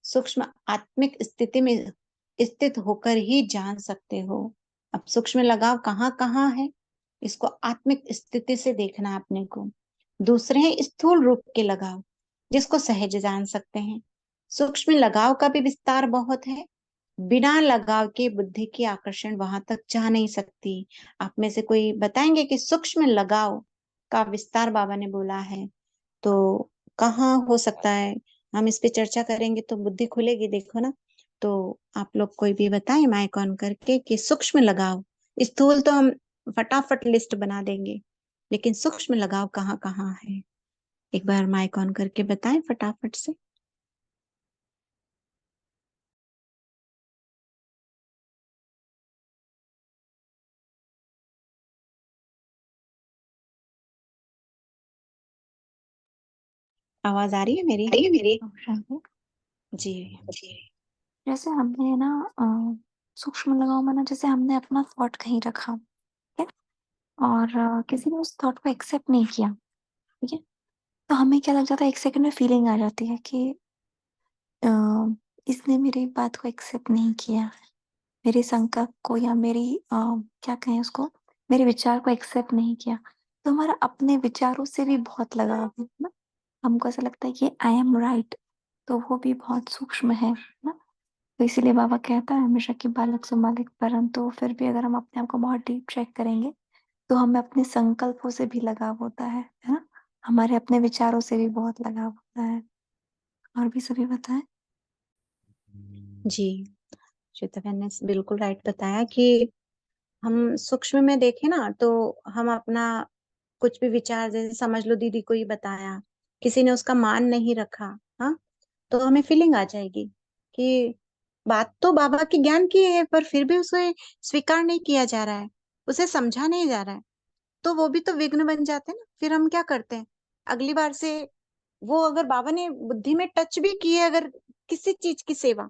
सूक्ष्म आत्मिक स्थिति में स्थित होकर ही जान सकते हो। अब सूक्ष्म लगाव कहाँ कहाँ है, इसको आत्मिक स्थिति से देखना है अपने को। दूसरे हैं स्थूल रूप के लगाव, जिसको सहज जान सकते हैं। सूक्ष्म लगाव का भी विस्तार बहुत है। बिना लगाव के बुद्धि की आकर्षण वहां तक जा नहीं सकती। आप में से कोई बताएंगे कि सूक्ष्म लगाव का विस्तार बाबा ने बोला है तो कहाँ हो सकता है? हम इस पे चर्चा करेंगे तो बुद्धि खुलेगी, देखो ना। तो आप लोग कोई भी बताएं माइक ऑन करके कि सूक्ष्म लगाव, स्थूल तो हम फटाफट लिस्ट बना देंगे, लेकिन सूक्ष्म लगाव कहाँ कहाँ है? एक बार माइक ऑन करके बताएं फटाफट से। आवाज आ रही है मेरी? जी जैसे हमने ना सूक्ष्म लगाव माना, जैसे हमने अपना थॉट कहीं रखा, ठीक है, और किसी ने उस थॉट को एक्सेप्ट नहीं किया, ठीक है, तो हमें क्या लग जाता है, 1 सेकंड में फीलिंग आ जाती है कि अ, इसने मेरी बात को एक्सेप्ट नहीं किया, मेरे संकल्प को या मेरी क्या कहें उसको, मेरे विचार को एक्सेप्ट नहीं किया। तो हमारा अपने विचारों से भी बहुत लगाव है ना, हमको ऐसा लगता है कि आई एम राइट, तो वो भी बहुत सूक्ष्म है ना। तो इसीलिए बाबा कहता है हमेशा कि बालक सो मालिक परम। तो फिर भी अगर हम अपने आप को बहुत डीप चेक करेंगे तो हमें अपने संकल्पों से भी लगाव होता है ना, हमारे अपने विचारों से भी बहुत लगाव होता है। और भी सभी बताएं। जी, श्वेता बहन ने बिल्कुल राइट बताया कि हम सूक्ष्म में देखें ना, तो हम अपना कुछ भी विचार, जैसे समझ लो दीदी को ही बताया, किसी ने उसका मान नहीं रखा, हाँ, तो हमें फीलिंग आ जाएगी कि बात तो बाबा के ज्ञान की है, पर फिर भी उसे स्वीकार नहीं किया जा रहा है, उसे समझा नहीं जा रहा है, तो वो भी तो विघ्न बन जाते हैं ना। फिर हम क्या करते हैं, अगली बार से वो अगर बाबा ने बुद्धि में टच भी किए अगर किसी चीज की सेवा,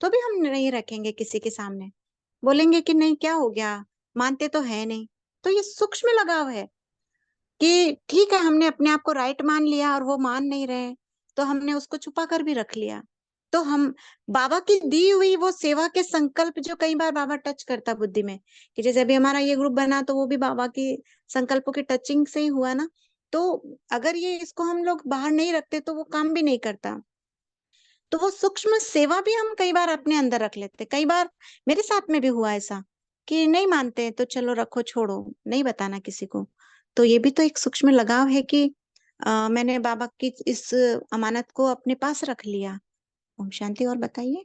तो भी हम नहीं रखेंगे किसी के सामने, बोलेंगे कि नहीं क्या हो गया, मानते तो है नहीं। तो ये सूक्ष्म लगाव है कि ठीक है हमने अपने आप को राइट मान लिया और वो मान नहीं रहे, तो हमने उसको छुपा कर भी रख लिया। तो हम बाबा की दी हुई वो सेवा के संकल्प जो कई बार बाबा टच करता बुद्धि में, कि जैसे अभी हमारा ये ग्रुप बना तो वो भी बाबा की संकल्पों की टचिंग से ही हुआ ना। तो अगर ये इसको हम लोग बाहर नहीं रखते तो वो काम भी नहीं करता। तो वो सूक्ष्म सेवा भी हम कई बार अपने अंदर रख लेते। कई बार मेरे साथ में भी हुआ ऐसा कि नहीं मानते तो चलो रखो छोड़ो, नहीं बताना किसी को। तो ये भी तो एक सूक्ष्म लगाव है कि मैंने बाबा की इस अमानत को अपने पास रख लिया। ओम शांति। और बताइए।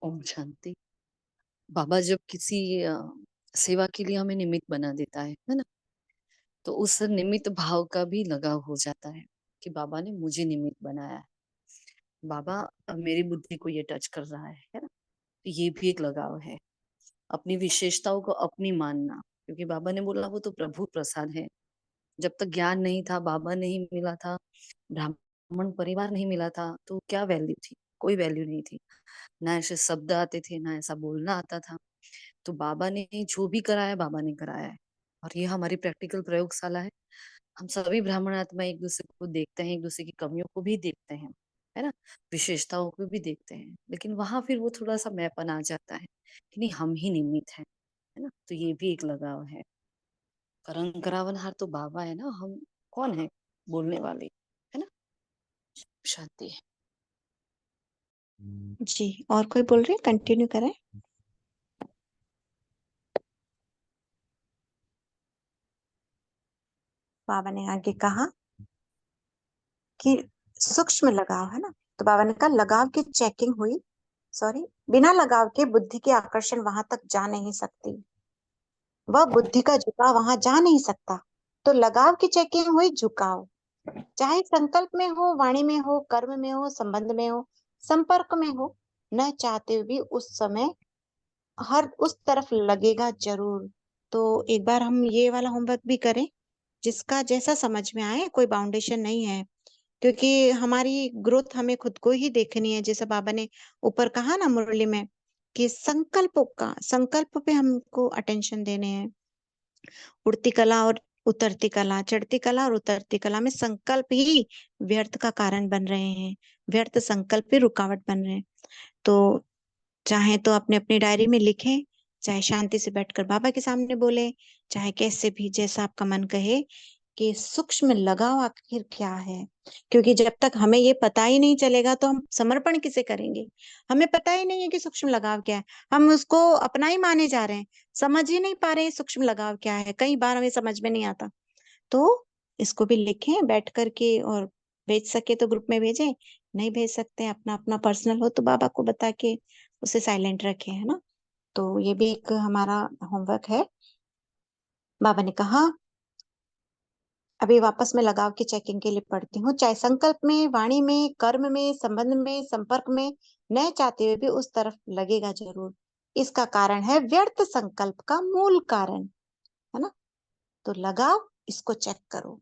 ओम शांति। बाबा जब किसी सेवा के लिए हमें निमित्त बना देता है ना, तो उस निमित्त भाव का भी लगाव हो जाता है कि बाबा ने मुझे निमित्त बनाया है, बाबा मेरी बुद्धि को ये टच कर रहा है ना। तो ये भी एक लगाव है, अपनी विशेषताओं को अपनी मानना, क्योंकि बाबा ने बोला वो तो प्रभु प्रसाद है। जब तक ज्ञान नहीं था, बाबा नहीं मिला था, ब्राह्मण परिवार नहीं मिला था, तो क्या वैल्यू थी? कोई वैल्यू नहीं थी। ना ऐसे शब्द आते थे, ना ऐसा बोलना आता था। तो बाबा ने जो भी कराया, बाबा ने कराया है। और ये हमारी प्रैक्टिकल प्रयोगशाला है। हम सभी ब्राह्मण आत्मा एक दूसरे को देखते हैं, एक दूसरे की कमियों को भी देखते हैं, है ना, विशेषताओं को भी देखते हैं। लेकिन वहां फिर वो थोड़ा सा मैपन आ जाता है कि नहीं, हम ही निमित्त हैं, है ना। तो ये भी एक लगाव है। करावनहार तो बाबा है ना, हम कौन है बोलने वाले, है ना। शांति है। जी, और कोई बोल रहे? कंटिन्यू करें। बाबा ने आगे कहा कि सूक्ष्म लगाव है ना, तो बाबा ने कहा लगाव की चेकिंग हुई, सॉरी, बिना लगाव के बुद्धि की आकर्षण वहां तक जा नहीं सकती, वह बुद्धि का झुकाव वहां जा नहीं सकता। तो लगाव की चेकिंग हुई, झुकाव चाहे संकल्प में हो, वाणी में हो, कर्म में हो, संबंध में हो, संपर्क में हो, न चाहते हुए भी उस समय हर उस तरफ लगेगा जरूर। तो एक बार हम ये वाला होमवर्क भी करें, जिसका जैसा समझ में आए, कोई बाउंडेशन नहीं है, क्योंकि हमारी ग्रोथ हमें खुद को ही देखनी है। जैसा बाबा ने ऊपर कहा ना मुरली में कि संकल्प पे हमको अटेंशन देने हैं। उड़ती कला और उतरती कला, चढ़ती कला और उतरती कला में संकल्प ही व्यर्थ का कारण बन रहे हैं, व्यर्थ संकल्प ही रुकावट बन रहे हैं। तो चाहे तो अपने अपनी डायरी में लिखें, चाहे शांति से बैठकर बाबा के सामने बोले, चाहे कैसे भी, जैसा आपका मन कहे कि सूक्ष्म लगाव आखिर क्या है। क्योंकि जब तक हमें ये पता ही नहीं चलेगा तो हम समर्पण किसे करेंगे। हमें पता ही नहीं है कि सूक्ष्म लगाव क्या है, हम उसको अपना ही माने जा रहे हैं, समझ ही नहीं पा रहे हैं सूक्ष्म लगाव क्या है। कई बार हमें समझ में नहीं आता। तो इसको भी लिखें बैठ करके, और भेज सके तो ग्रुप में भेजें, नहीं भेज सकते अपना अपना पर्सनल हो तो बाबा को बता के उसे साइलेंट रखें, है ना। तो ये भी एक हमारा होमवर्क है। बाबा ने कहा, अभी वापस मैं लगाव की चेकिंग के लिए पढ़ती हूँ, चाहे संकल्प में, वाणी में, कर्म में, संबंध में, संपर्क में, न चाहते हुए भी उस तरफ लगेगा जरूर। इसका कारण है व्यर्थ संकल्प का मूल कारण, है ना। तो लगाव, इसको चेक करो।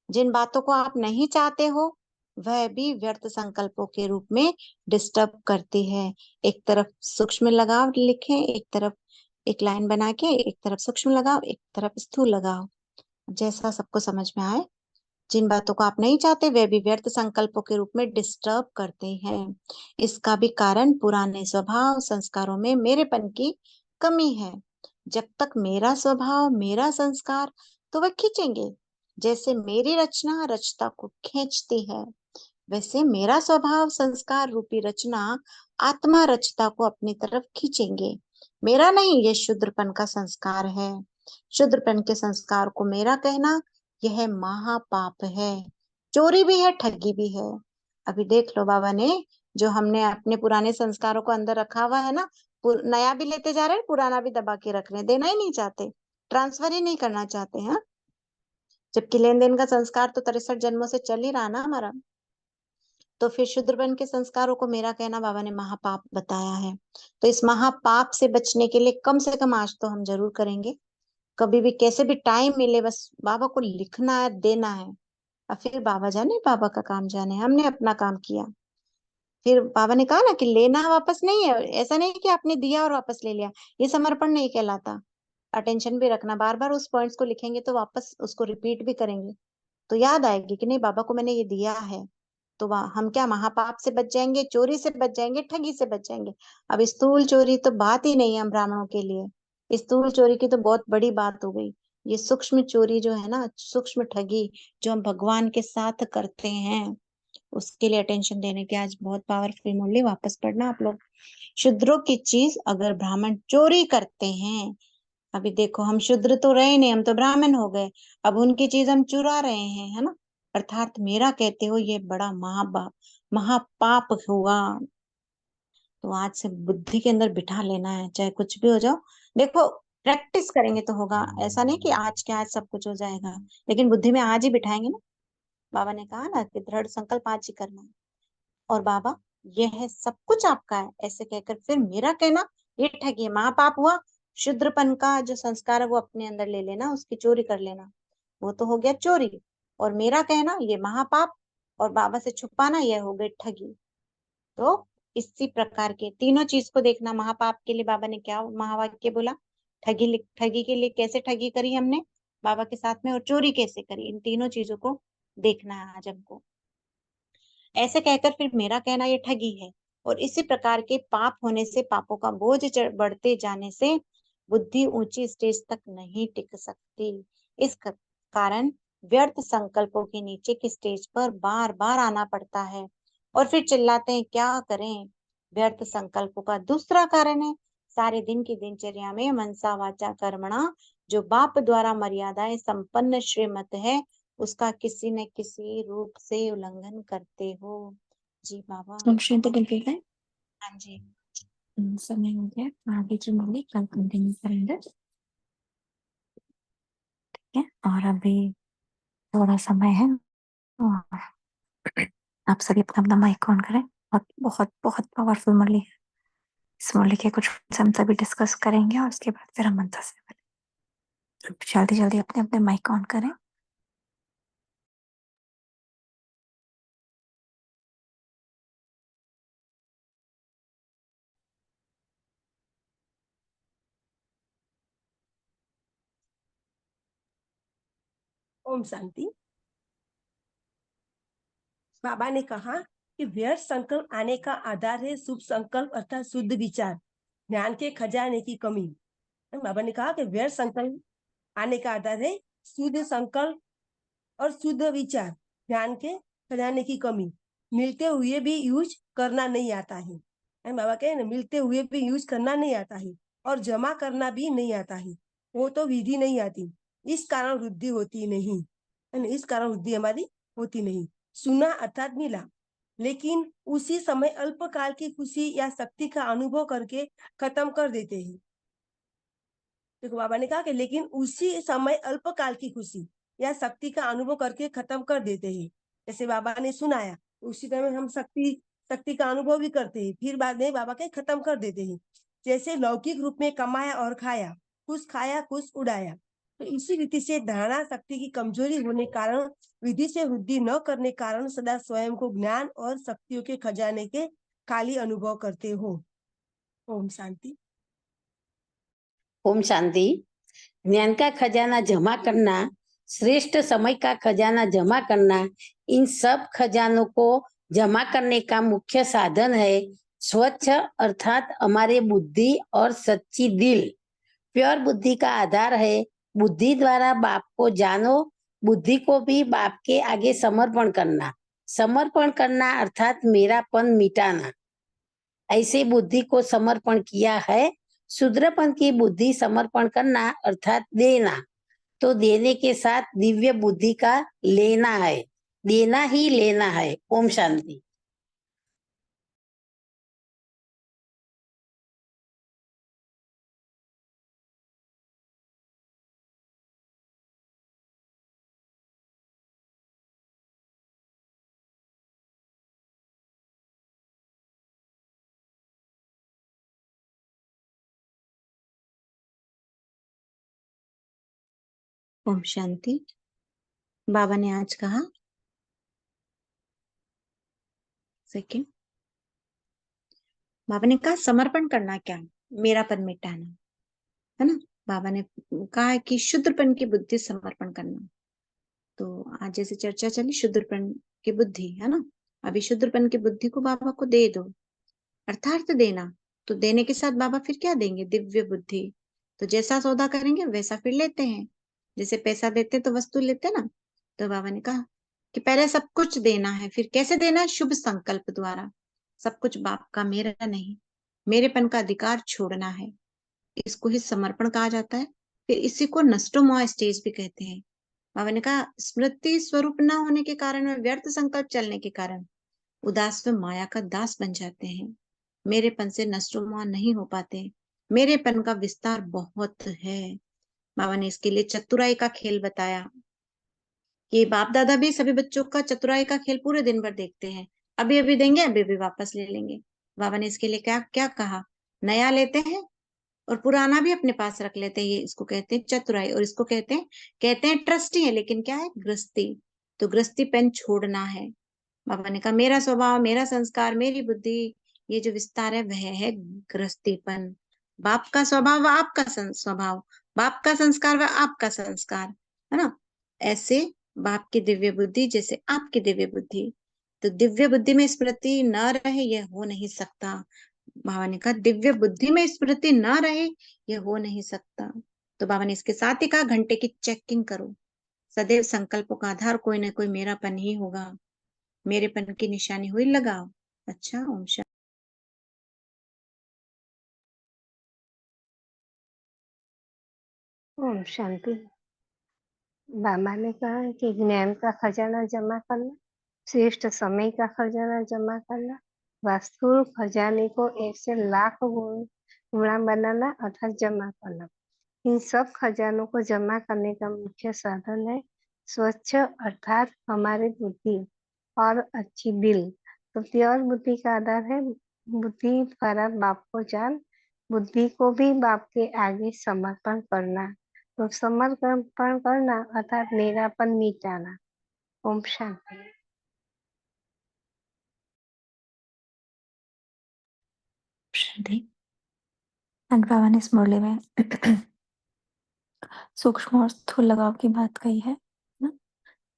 जिन बातों को आप नहीं चाहते हो वह भी व्यर्थ संकल्पों के रूप में डिस्टर्ब करती है। एक तरफ सूक्ष्म लगाव लिखें, एक तरफ एक लाइन बना के, एक तरफ सूक्ष्म लगाव, एक तरफ स्थूल लगाव, जैसा सबको समझ में आए। जिन बातों को आप नहीं चाहते वे भी व्यर्थ संकल्पों के रूप में डिस्टर्ब करते हैं। इसका भी कारण पुराने स्वभाव संस्कारों में मेरेपन की कमी है। जब तक मेरा स्वभाव, मेरा संस्कार, तो वह खींचेंगे। जैसे मेरी रचना रचता को खींचती है, वैसे मेरा स्वभाव संस्कार रूपी रचना आत्मा रचता को अपनी तरफ खींचेंगे। मेरा नहीं, ये शूद्रपन का संस्कार है। शूद्रपन के संस्कार को मेरा कहना, यह महापाप है। चोरी भी है, ठगी भी है। अभी देख लो बाबा ने, जो हमने अपने पुराने संस्कारों को अंदर रखा हुआ है ना, नया भी लेते जा रहे हैं, पुराना भी दबा के रख रहे हैं, देना ही नहीं चाहते, ट्रांसफर ही नहीं करना चाहते हैं। जबकि लेन देन का संस्कार तो 63 जन्मों से चल ही रहा ना हमारा। तो फिर शूद्रपन के संस्कारों को मेरा कहना बाबा ने महापाप बताया है। तो इस महापाप से बचने के लिए कम से कम आज तो हम जरूर करेंगे, कभी भी कैसे भी टाइम मिले बस बाबा को लिखना है, देना है। और फिर बाबा जाने, बाबा का काम जाने, हमने अपना काम किया। फिर बाबा ने कहा ना कि लेना वापस नहीं है, ऐसा नहीं कि आपने दिया और वापस ले लिया, ये समर्पण नहीं कहलाता। अटेंशन भी रखना, बार बार उस पॉइंट्स को लिखेंगे तो वापस उसको रिपीट भी करेंगे तो याद आएगी कि नहीं बाबा को मैंने ये दिया है। तो हम क्या महापाप से बच जाएंगे, चोरी से बच जाएंगे, ठगी से बच जाएंगे। अब स्थूल चोरी तो बात ही नहीं है हम ब्राह्मणों के लिए, स्थूल चोरी की तो बहुत बड़ी बात हो गई। ये सूक्ष्म चोरी जो है ना, सूक्ष्म ठगी जो हम भगवान के साथ करते हैं, उसके लिए अटेंशन देने की आज बहुत पावरफुल मुरली वापस पढ़ना आप लोग। शूद्रों की चीज अगर ब्राह्मण चोरी करते हैं, अभी देखो हम शूद्र तो रहे नहीं, हम तो ब्राह्मण हो गए, अब उनकी चीज हम चुरा रहे हैं, है ना, अर्थात मेरा कहते हो ये बड़ा महापाप हुआ। तो आज से बुद्धि के अंदर बिठा लेना है, चाहे कुछ भी हो जाओ। देखो प्रैक्टिस करेंगे तो होगा, ऐसा नहीं कि आज के आज सब कुछ हो जाएगा, लेकिन बुद्धि में आज ही बिठाएंगे ना। बाबा ने कहा ना कि दृढ़ संकल्प आज ही करना है। और बाबा यह है सब कुछ आपका है, ऐसे कहकर फिर मेरा कहना ये ठगी है, महापाप हुआ। शूद्रपन का जो संस्कार है वो अपने अंदर ले लेना, उसकी चोरी कर लेना, वो तो हो गया चोरी। और मेरा कहना ये महापाप, और बाबा से छुपाना यह हो गई ठगी। तो इसी प्रकार के तीनों चीज को देखना। महापाप के लिए बाबा ने क्या महावाक्य बोला, ठगी के लिए कैसे ठगी करी हमने बाबा के साथ में, और चोरी कैसे करी, इन तीनों चीजों को देखना है आज हमको। ऐसे कहकर फिर मेरा कहना ये ठगी है। और इसी प्रकार के पाप होने से, पापों का बोझ बढ़ते जाने से बुद्धि ऊंची स्टेज तक नहीं टिक सकती। इस कारण व्यर्थ संकल्पों के नीचे की स्टेज पर बार बार आना पड़ता है, और फिर चिल्लाते हैं क्या करें। व्यर्थ संकल्पों का दूसरा कारण है सारे दिन की दिनचर्या में मनसा वाचा कर्मणा जो बाप द्वारा मर्यादाएं संपन्न श्रीमत है, उसका किसी न किसी रूप से उल्लंघन करते हो। जी बाबा। हम शांति कंप्लीट है। हाँ जी। समय हो गया, आगे की मुरली कल कंटिन्यू करेंगे, ठीक है। और अभी थोड़ा समय है, और आप सभी अपना अपना माइक ऑन करें। बहुत बहुत बहुत पावरफुल मुरली है। इस मुरली के कुछ हम सभी डिस्कस करेंगे, और उसके बाद फिर हम मंत्र से जल्दी जल्दी अपने अपने माइक ऑन करें। ओम शांति। बाबा ने कहा कि व्यर्थ संकल्प आने का आधार है शुभ संकल्प अर्थात शुद्ध विचार, ज्ञान के खजाने की कमी। बाबा ने कहा कि व्यर्थ संकल्प आने का आधार है शुद्ध संकल्प और शुद्ध विचार, ज्ञान के खजाने की कमी। मिलते हुए भी यूज करना नहीं आता है। बाबा कहे ना, मिलते हुए भी यूज करना नहीं आता है, और जमा करना भी नहीं आता है, वो तो विधि नहीं आती। इस कारण वृद्धि होती नहीं, इस कारण वृद्धि हमारी होती नहीं। सुना अर्थात मिला, लेकिन उसी समय अल्पकाल की खुशी या शक्ति का अनुभव करके खत्म कर देते हैं। देखो बाबा ने कहा कि लेकिन उसी समय अल्पकाल की खुशी या शक्ति का अनुभव करके खत्म कर देते हैं। जैसे बाबा ने सुनाया, उसी समय हम शक्ति का अनुभव भी करते हैं, फिर बाद में बाबा के खत्म कर देते हैं। जैसे लौकिक रूप में कमाया और खाया, कुछ खाया कुछ उड़ाया। तो इसी रीति से धारणा शक्ति की कमजोरी होने कारण, विधि से वृद्धि न करने कारण सदा स्वयं को ज्ञान और शक्तियों के खजाने के खाली अनुभव करते हो। ओम शांति। ओम शांति। ज्ञान का खजाना जमा करना, श्रेष्ठ समय का खजाना जमा करना, इन सब खजानों को जमा करने का मुख्य साधन है स्वच्छ अर्थात हमारे बुद्धि और सच्ची दिल। प्योर बुद्धि का आधार है बुद्धि द्वारा बाप को जानो, बुद्धि को भी बाप के आगे समर्पण करना। समर्पण करना अर्थात मेरापन मिटाना। ऐसे बुद्धि को समर्पण किया है। शूद्रपन की बुद्धि समर्पण करना अर्थात देना। तो देने के साथ दिव्य बुद्धि का लेना है, देना ही लेना है। ओम शांति। ओम शांति। बाबा ने आज कहा, सेकंड, बाबा ने कहा समर्पण करना क्या, मेरापन मिटाना, है ना। बाबा ने कहा है कि शुद्रपन की बुद्धि समर्पण करना। तो आज जैसे चर्चा चली शुद्रपन की बुद्धि, है ना। अभी शुद्रपन की बुद्धि को बाबा को दे दो, अर्थात देना। तो देने के साथ बाबा फिर क्या देंगे, दिव्य बुद्धि। तो जैसा सौदा करेंगे वैसा फिर लेते हैं। जैसे पैसा देते तो वस्तु लेते ना। तो बाबा ने कहा कि पहले सब कुछ देना है, फिर कैसे देना है, शुभ संकल्प द्वारा। सब कुछ बाप का, मेरा नहीं। मेरेपन का अधिकार छोड़ना है, इसको ही समर्पण कहा जाता है। फिर इसी को नष्टोमोह स्टेज भी कहते हैं। बाबा ने कहा स्मृति स्वरूप न होने के कारण व व्यर्थ संकल्प चलने के कारण उदास व माया का दास बन जाते हैं। मेरेपन से नष्टोमोह नहीं हो पाते। मेरेपन का विस्तार बहुत है। बाबा ने इसके लिए चतुराई का खेल बताया। ये बाप दादा भी सभी बच्चों का चतुराई का खेल पूरे दिन भर देखते हैं। अभी अभी देंगे, अभी अभी वापस ले लेंगे। बाबा ने इसके लिए क्या क्या कहा, नया लेते हैं और पुराना भी अपने पास रख लेते हैं। ये इसको कहते हैं चतुराई, और इसको कहते हैं ट्रस्टी है, लेकिन क्या है, गृहस्थी। तो गृहस्थी पेन छोड़ना है। बाबा ने कहा मेरा स्वभाव, मेरा संस्कार, मेरी बुद्धि, ये जो विस्तार है वह है गृहस्थीपन। बाप का स्वभाव व आपका स्वभाव, बाप का संस्कार व आपका संस्कार, है ना। ऐसे बाप की दिव्य बुद्धि जैसे आपकी दिव्य बुद्धि। तो दिव्य बुद्धि में स्मृति न रहे यह हो नहीं सकता। बाबा ने कहा दिव्य बुद्धि में स्मृति न रहे यह हो नहीं सकता। तो बाबा ने इसके साथ ही कहा घंटे की चेकिंग करो। सदैव संकल्पों का आधार कोई ना कोई मेरापन ही होगा। मेरेपन की निशानी हुई लगाओ। अच्छा, ओम शांति। ओम शांति। बाबा ने कहा कि ज्ञान का खजाना जमा करना, श्रेष्ठ समय का खजाना जमा करना, वास्तु खजाने को 1 से लाख गुणा बनाना अर्थात जमा करना। इन सब खजानों को जमा करने का मुख्य साधन है स्वच्छ अर्थात हमारी बुद्धि और अच्छी दिल। तो प्योर बुद्धि का आधार है बुद्धि द्वारा बाप को जान, बुद्धि को भी बाप के आगे समर्पण करना। तो समर्पण करना अर्थात मेरापन मिटाना। ओम शांति। शांति। आज बाबा ने इस मुरली में सूक्ष्म और स्थूल लगाव की बात कही है ना।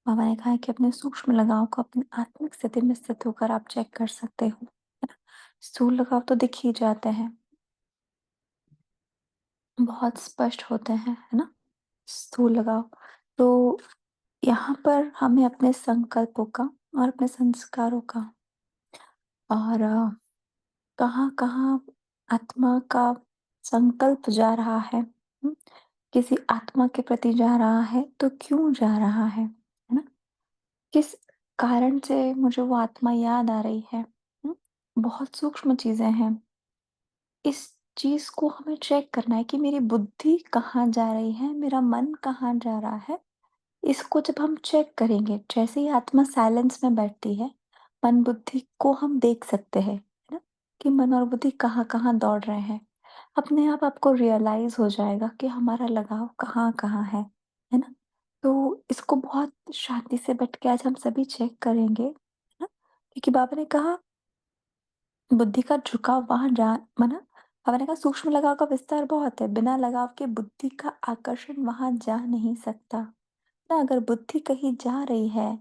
बाबा ने कहा है कि अपने सूक्ष्म लगाव को अपनी आत्मिक स्थिति में स्थित होकर आप चेक कर सकते हो, है ना। स्थूल लगाव तो दिख ही जाते हैं, बहुत स्पष्ट होते हैं, है ना। स्थूल लगाव तो यहाँ पर हमें अपने संकल्पों का और अपने संस्कारों का और कहाँ कहाँ आत्मा का संकल्प जा रहा है, किसी आत्मा के प्रति जा रहा है तो क्यों जा रहा है ना। किस कारण से मुझे वो आत्मा याद आ रही है, बहुत सूक्ष्म चीजें हैं। इस चीज को हमें चेक करना है कि मेरी बुद्धि कहाँ जा रही है, मेरा मन कहाँ जा रहा है। इसको जब हम चेक करेंगे, जैसे ही आत्मा साइलेंस में बैठती है, मन बुद्धि को हम देख सकते हैं, है ना, कि मन और बुद्धि कहाँ कहाँ दौड़ रहे हैं। अपने आप आपको रियलाइज हो जाएगा कि हमारा लगाव कहाँ कहाँ है ना। तो इसको बहुत शांति से बैठ के आज हम सभी चेक करेंगे, है ना। क्योंकि बाबा ने कहा बुद्धि का झुकाव वहां जा मना। बाबा ने कहा सूक्ष्म लगाव का विस्तार बहुत है, बिना लगाव के बुद्धि का आकर्षण वहां जा नहीं सकता ना। अगर बुद्धि कहीं जा रही है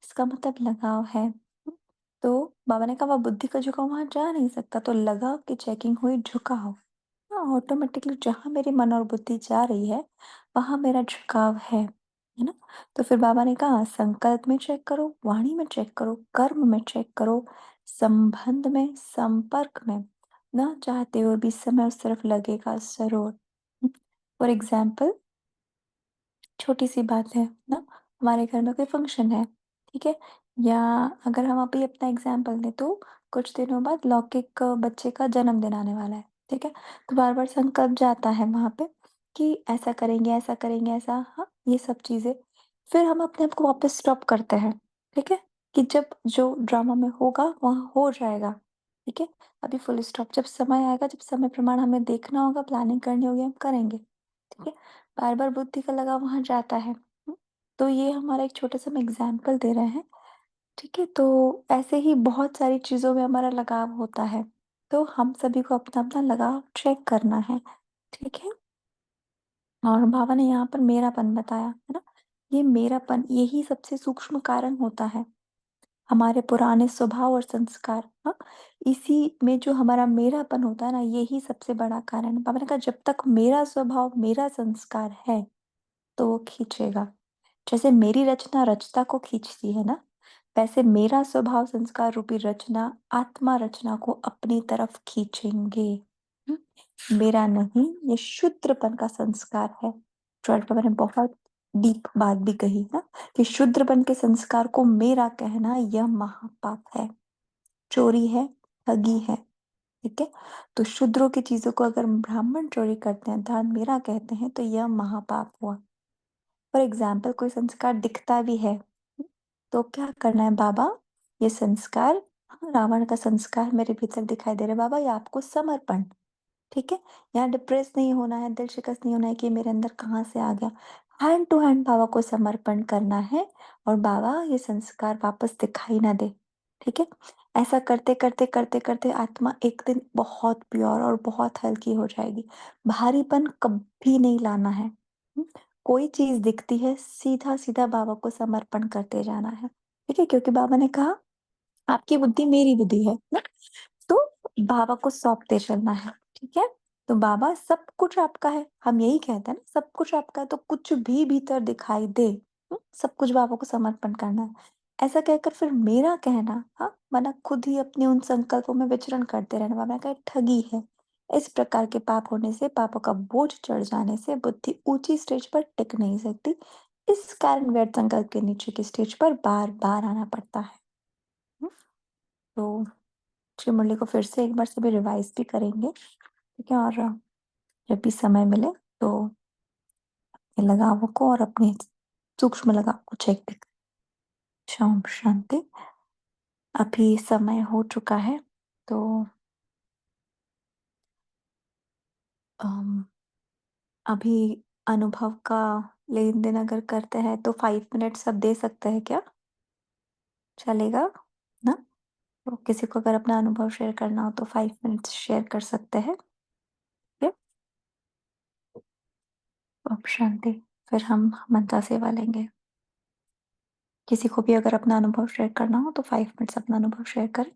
इसका मतलब लगाव है। तो बाबा ने कहा वह बुद्धि का झुकाव वहां जा नहीं सकता, तो लगाव की चेकिंग हुई झुकाव। हाँ, ऑटोमेटिकली जहां मेरी मन और बुद्धि जा रही है वहां मेरा झुकाव है ना। तो फिर बाबा ने कहा संकल्प में चेक करो, वाणी में चेक करो, कर्म में चेक करो, संबंध में, संपर्क में, ना चाहते हुए भी समय उस तरफ लगेगा जरूर। फॉर एग्जाम्पल छोटी सी बात है ना, हमारे घर में कोई फंक्शन है, ठीक है, या अगर हम अभी अपना एग्जाम्पल दें तो कुछ दिनों बाद लौकिक बच्चे का जन्मदिन आने वाला है, ठीक है। तो बार बार संकल्प जाता है वहां पे कि ऐसा करेंगे, ऐसा करेंगे, ऐसा, हाँ, ये सब चीजें। फिर हम अपने आप को वापस स्टॉप करते हैं, ठीक है, कि जब जो ड्रामा में होगा वहां हो जाएगा, ठीक है। अभी फुल स्टॉप, जब समय आएगा, जब समय प्रमाण हमें देखना होगा, प्लानिंग करनी होगी, हम करेंगे। ठीक है? बार-बार बुद्धि का लगाव वहाँ जाता है। तो ये हमारा एक छोटा-सा हम एग्ज़ाम्पल दे रहे हैं, ठीक है? तो ऐसे ही बहुत सारी चीज़ों में हमारा लगाव होता है, तो हम सभी को अपना-अपना लगाव चेक करना है, ठीक है? और बाबा ने यहाँ पर मेरापन बताया, है ना? ये मेरापन यही सबसे सूक्ष्म कारण होता है, हमारे पुराने स्वभाव और संस्कार, हाँ? इसी में जो हमारा मेरापन होता है ना, यही सबसे बड़ा कारण है। बाबा ने कहा जब तक मेरा स्वभाव, मेरा संस्कार है, तो वो खींचेगा। जैसे मेरी रचना रचता को खींचती है ना, वैसे मेरा स्वभाव संस्कार रूपी रचना आत्मा रचना को अपनी तरफ खींचेंगे। हुँ? मेरा नहीं, ये शूद्रपन का संस्कार है। जो आज बाबा ने बहुत डीप बात भी कही ना कि शूद्रपन के संस्कार को मेरा कहना यह महापाप है, चोरी है, ठगी है, ठीक है? तो शूद्रों की चीज़ों को अगर ब्राह्मण चोरी करते हैं, दान मेरा कहते हैं, तो यह महापाप हुआ। फॉर एग्ज़ाम्पल कोई संस्कार दिखता भी है, तो क्या करना है बाबा? ये संस्कार, हाँ, रावण का संस्कार मेरे भीतर दिखाई दे रहा है, बाबा ये आपको समर्पण, ठीक है? यहाँ डिप्रेस नहीं होना है, दिल शिकस्त नहीं होना है कि ये मेरे अंदर कहाँ से आ गया। हैंड टू हैंड बाबा को समर्पण करना है और बाबा ये संस्कार वापस दिखाई ना दे, ठीक है? ऐसा करते-करते आत्मा एक दिन बहुत प्योर और बहुत हल्की हो जाएगी। भारीपन कभी नहीं लाना है। हुँ? कोई चीज़ दिखती है, सीधा-सीधा बाबा को समर्पण करते जाना है, ठीक है? क्योंकि बाबा ने कहा, "आपकी बुद्धि मेरी बुद्धि है।" ना? तो बाबा को सौंपते चलना है, ठीक है? तो बाबा सब कुछ आपका है, हम यही कहते हैं ना सब कुछ आपका है, तो कुछ भी भीतर दिखाई दे, सब कुछ बाबा को समर्पण करना है। ऐसा कहकर फिर मेरा कहना, हाँ, वरना खुद ही अपने उन संकल्पों में विचरण करते रहना। बाबा ने कहा ठगी है। इस प्रकार के पाप होने से, पापों का बोझ चढ़ जाने से बुद्धि ऊँची स्टेज पर टिक नहीं सकती। इस कारण व्यर्थ संकल्प के नीचे की स्टेज पर बार-बार आना पड़ता है। हुँ? तो श्री मुरली को फिर से एक बार सभी रिवाइज भी करेंगे, ठीक है? और जब भी समय मिले तो अपने लगावों को और अपने सूक्ष्म लगाव को चेक भी करें। ओम शांति। अभी समय हो चुका है, तो अम, अभी अनुभव का लेन-देन अगर करते हैं तो 5 मिनट्स सब दे सकते हैं क्या? चलेगा? ना? तो किसी को अगर अपना अनुभव शेयर करना हो तो 5 मिनट्स शेयर कर सकते हैं। ठीक है? ओम शांति। फिर हम मंत्र सेवा लेंगे। किसी को भी अगर अपना अनुभव शेयर करना हो तो 5 मिनट्स अपना अनुभव शेयर करें,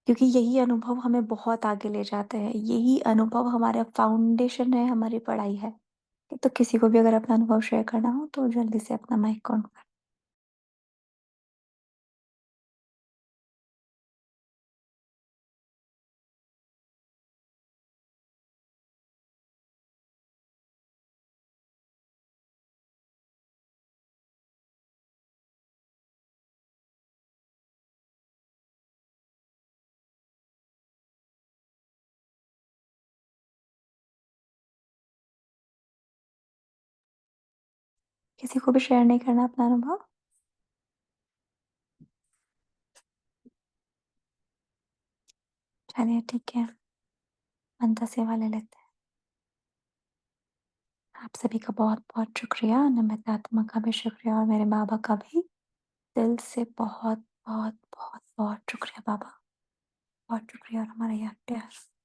क्योंकि यही अनुभव हमें बहुत आगे ले जाते हैं। यही अनुभव हमारा फाउंडेशन है, हमारी पढ़ाई है। तो किसी को भी अगर अपना अनुभव शेयर करना हो तो जल्दी से अपना माइक ऑन करें। किसी को भी शेयर नहीं करना अपना अनुभव? चलिए ठीक है, मंत्र सेवा ले लेते हैं। आप सभी का बहुत-बहुत शुक्रिया, नम्रता आत्मा का भी शुक्रिया और मेरे बाबा का भी दिल से बहुत-बहुत शुक्रिया बाबा। बहुत शुक्रिया और हमारा याद प्यार।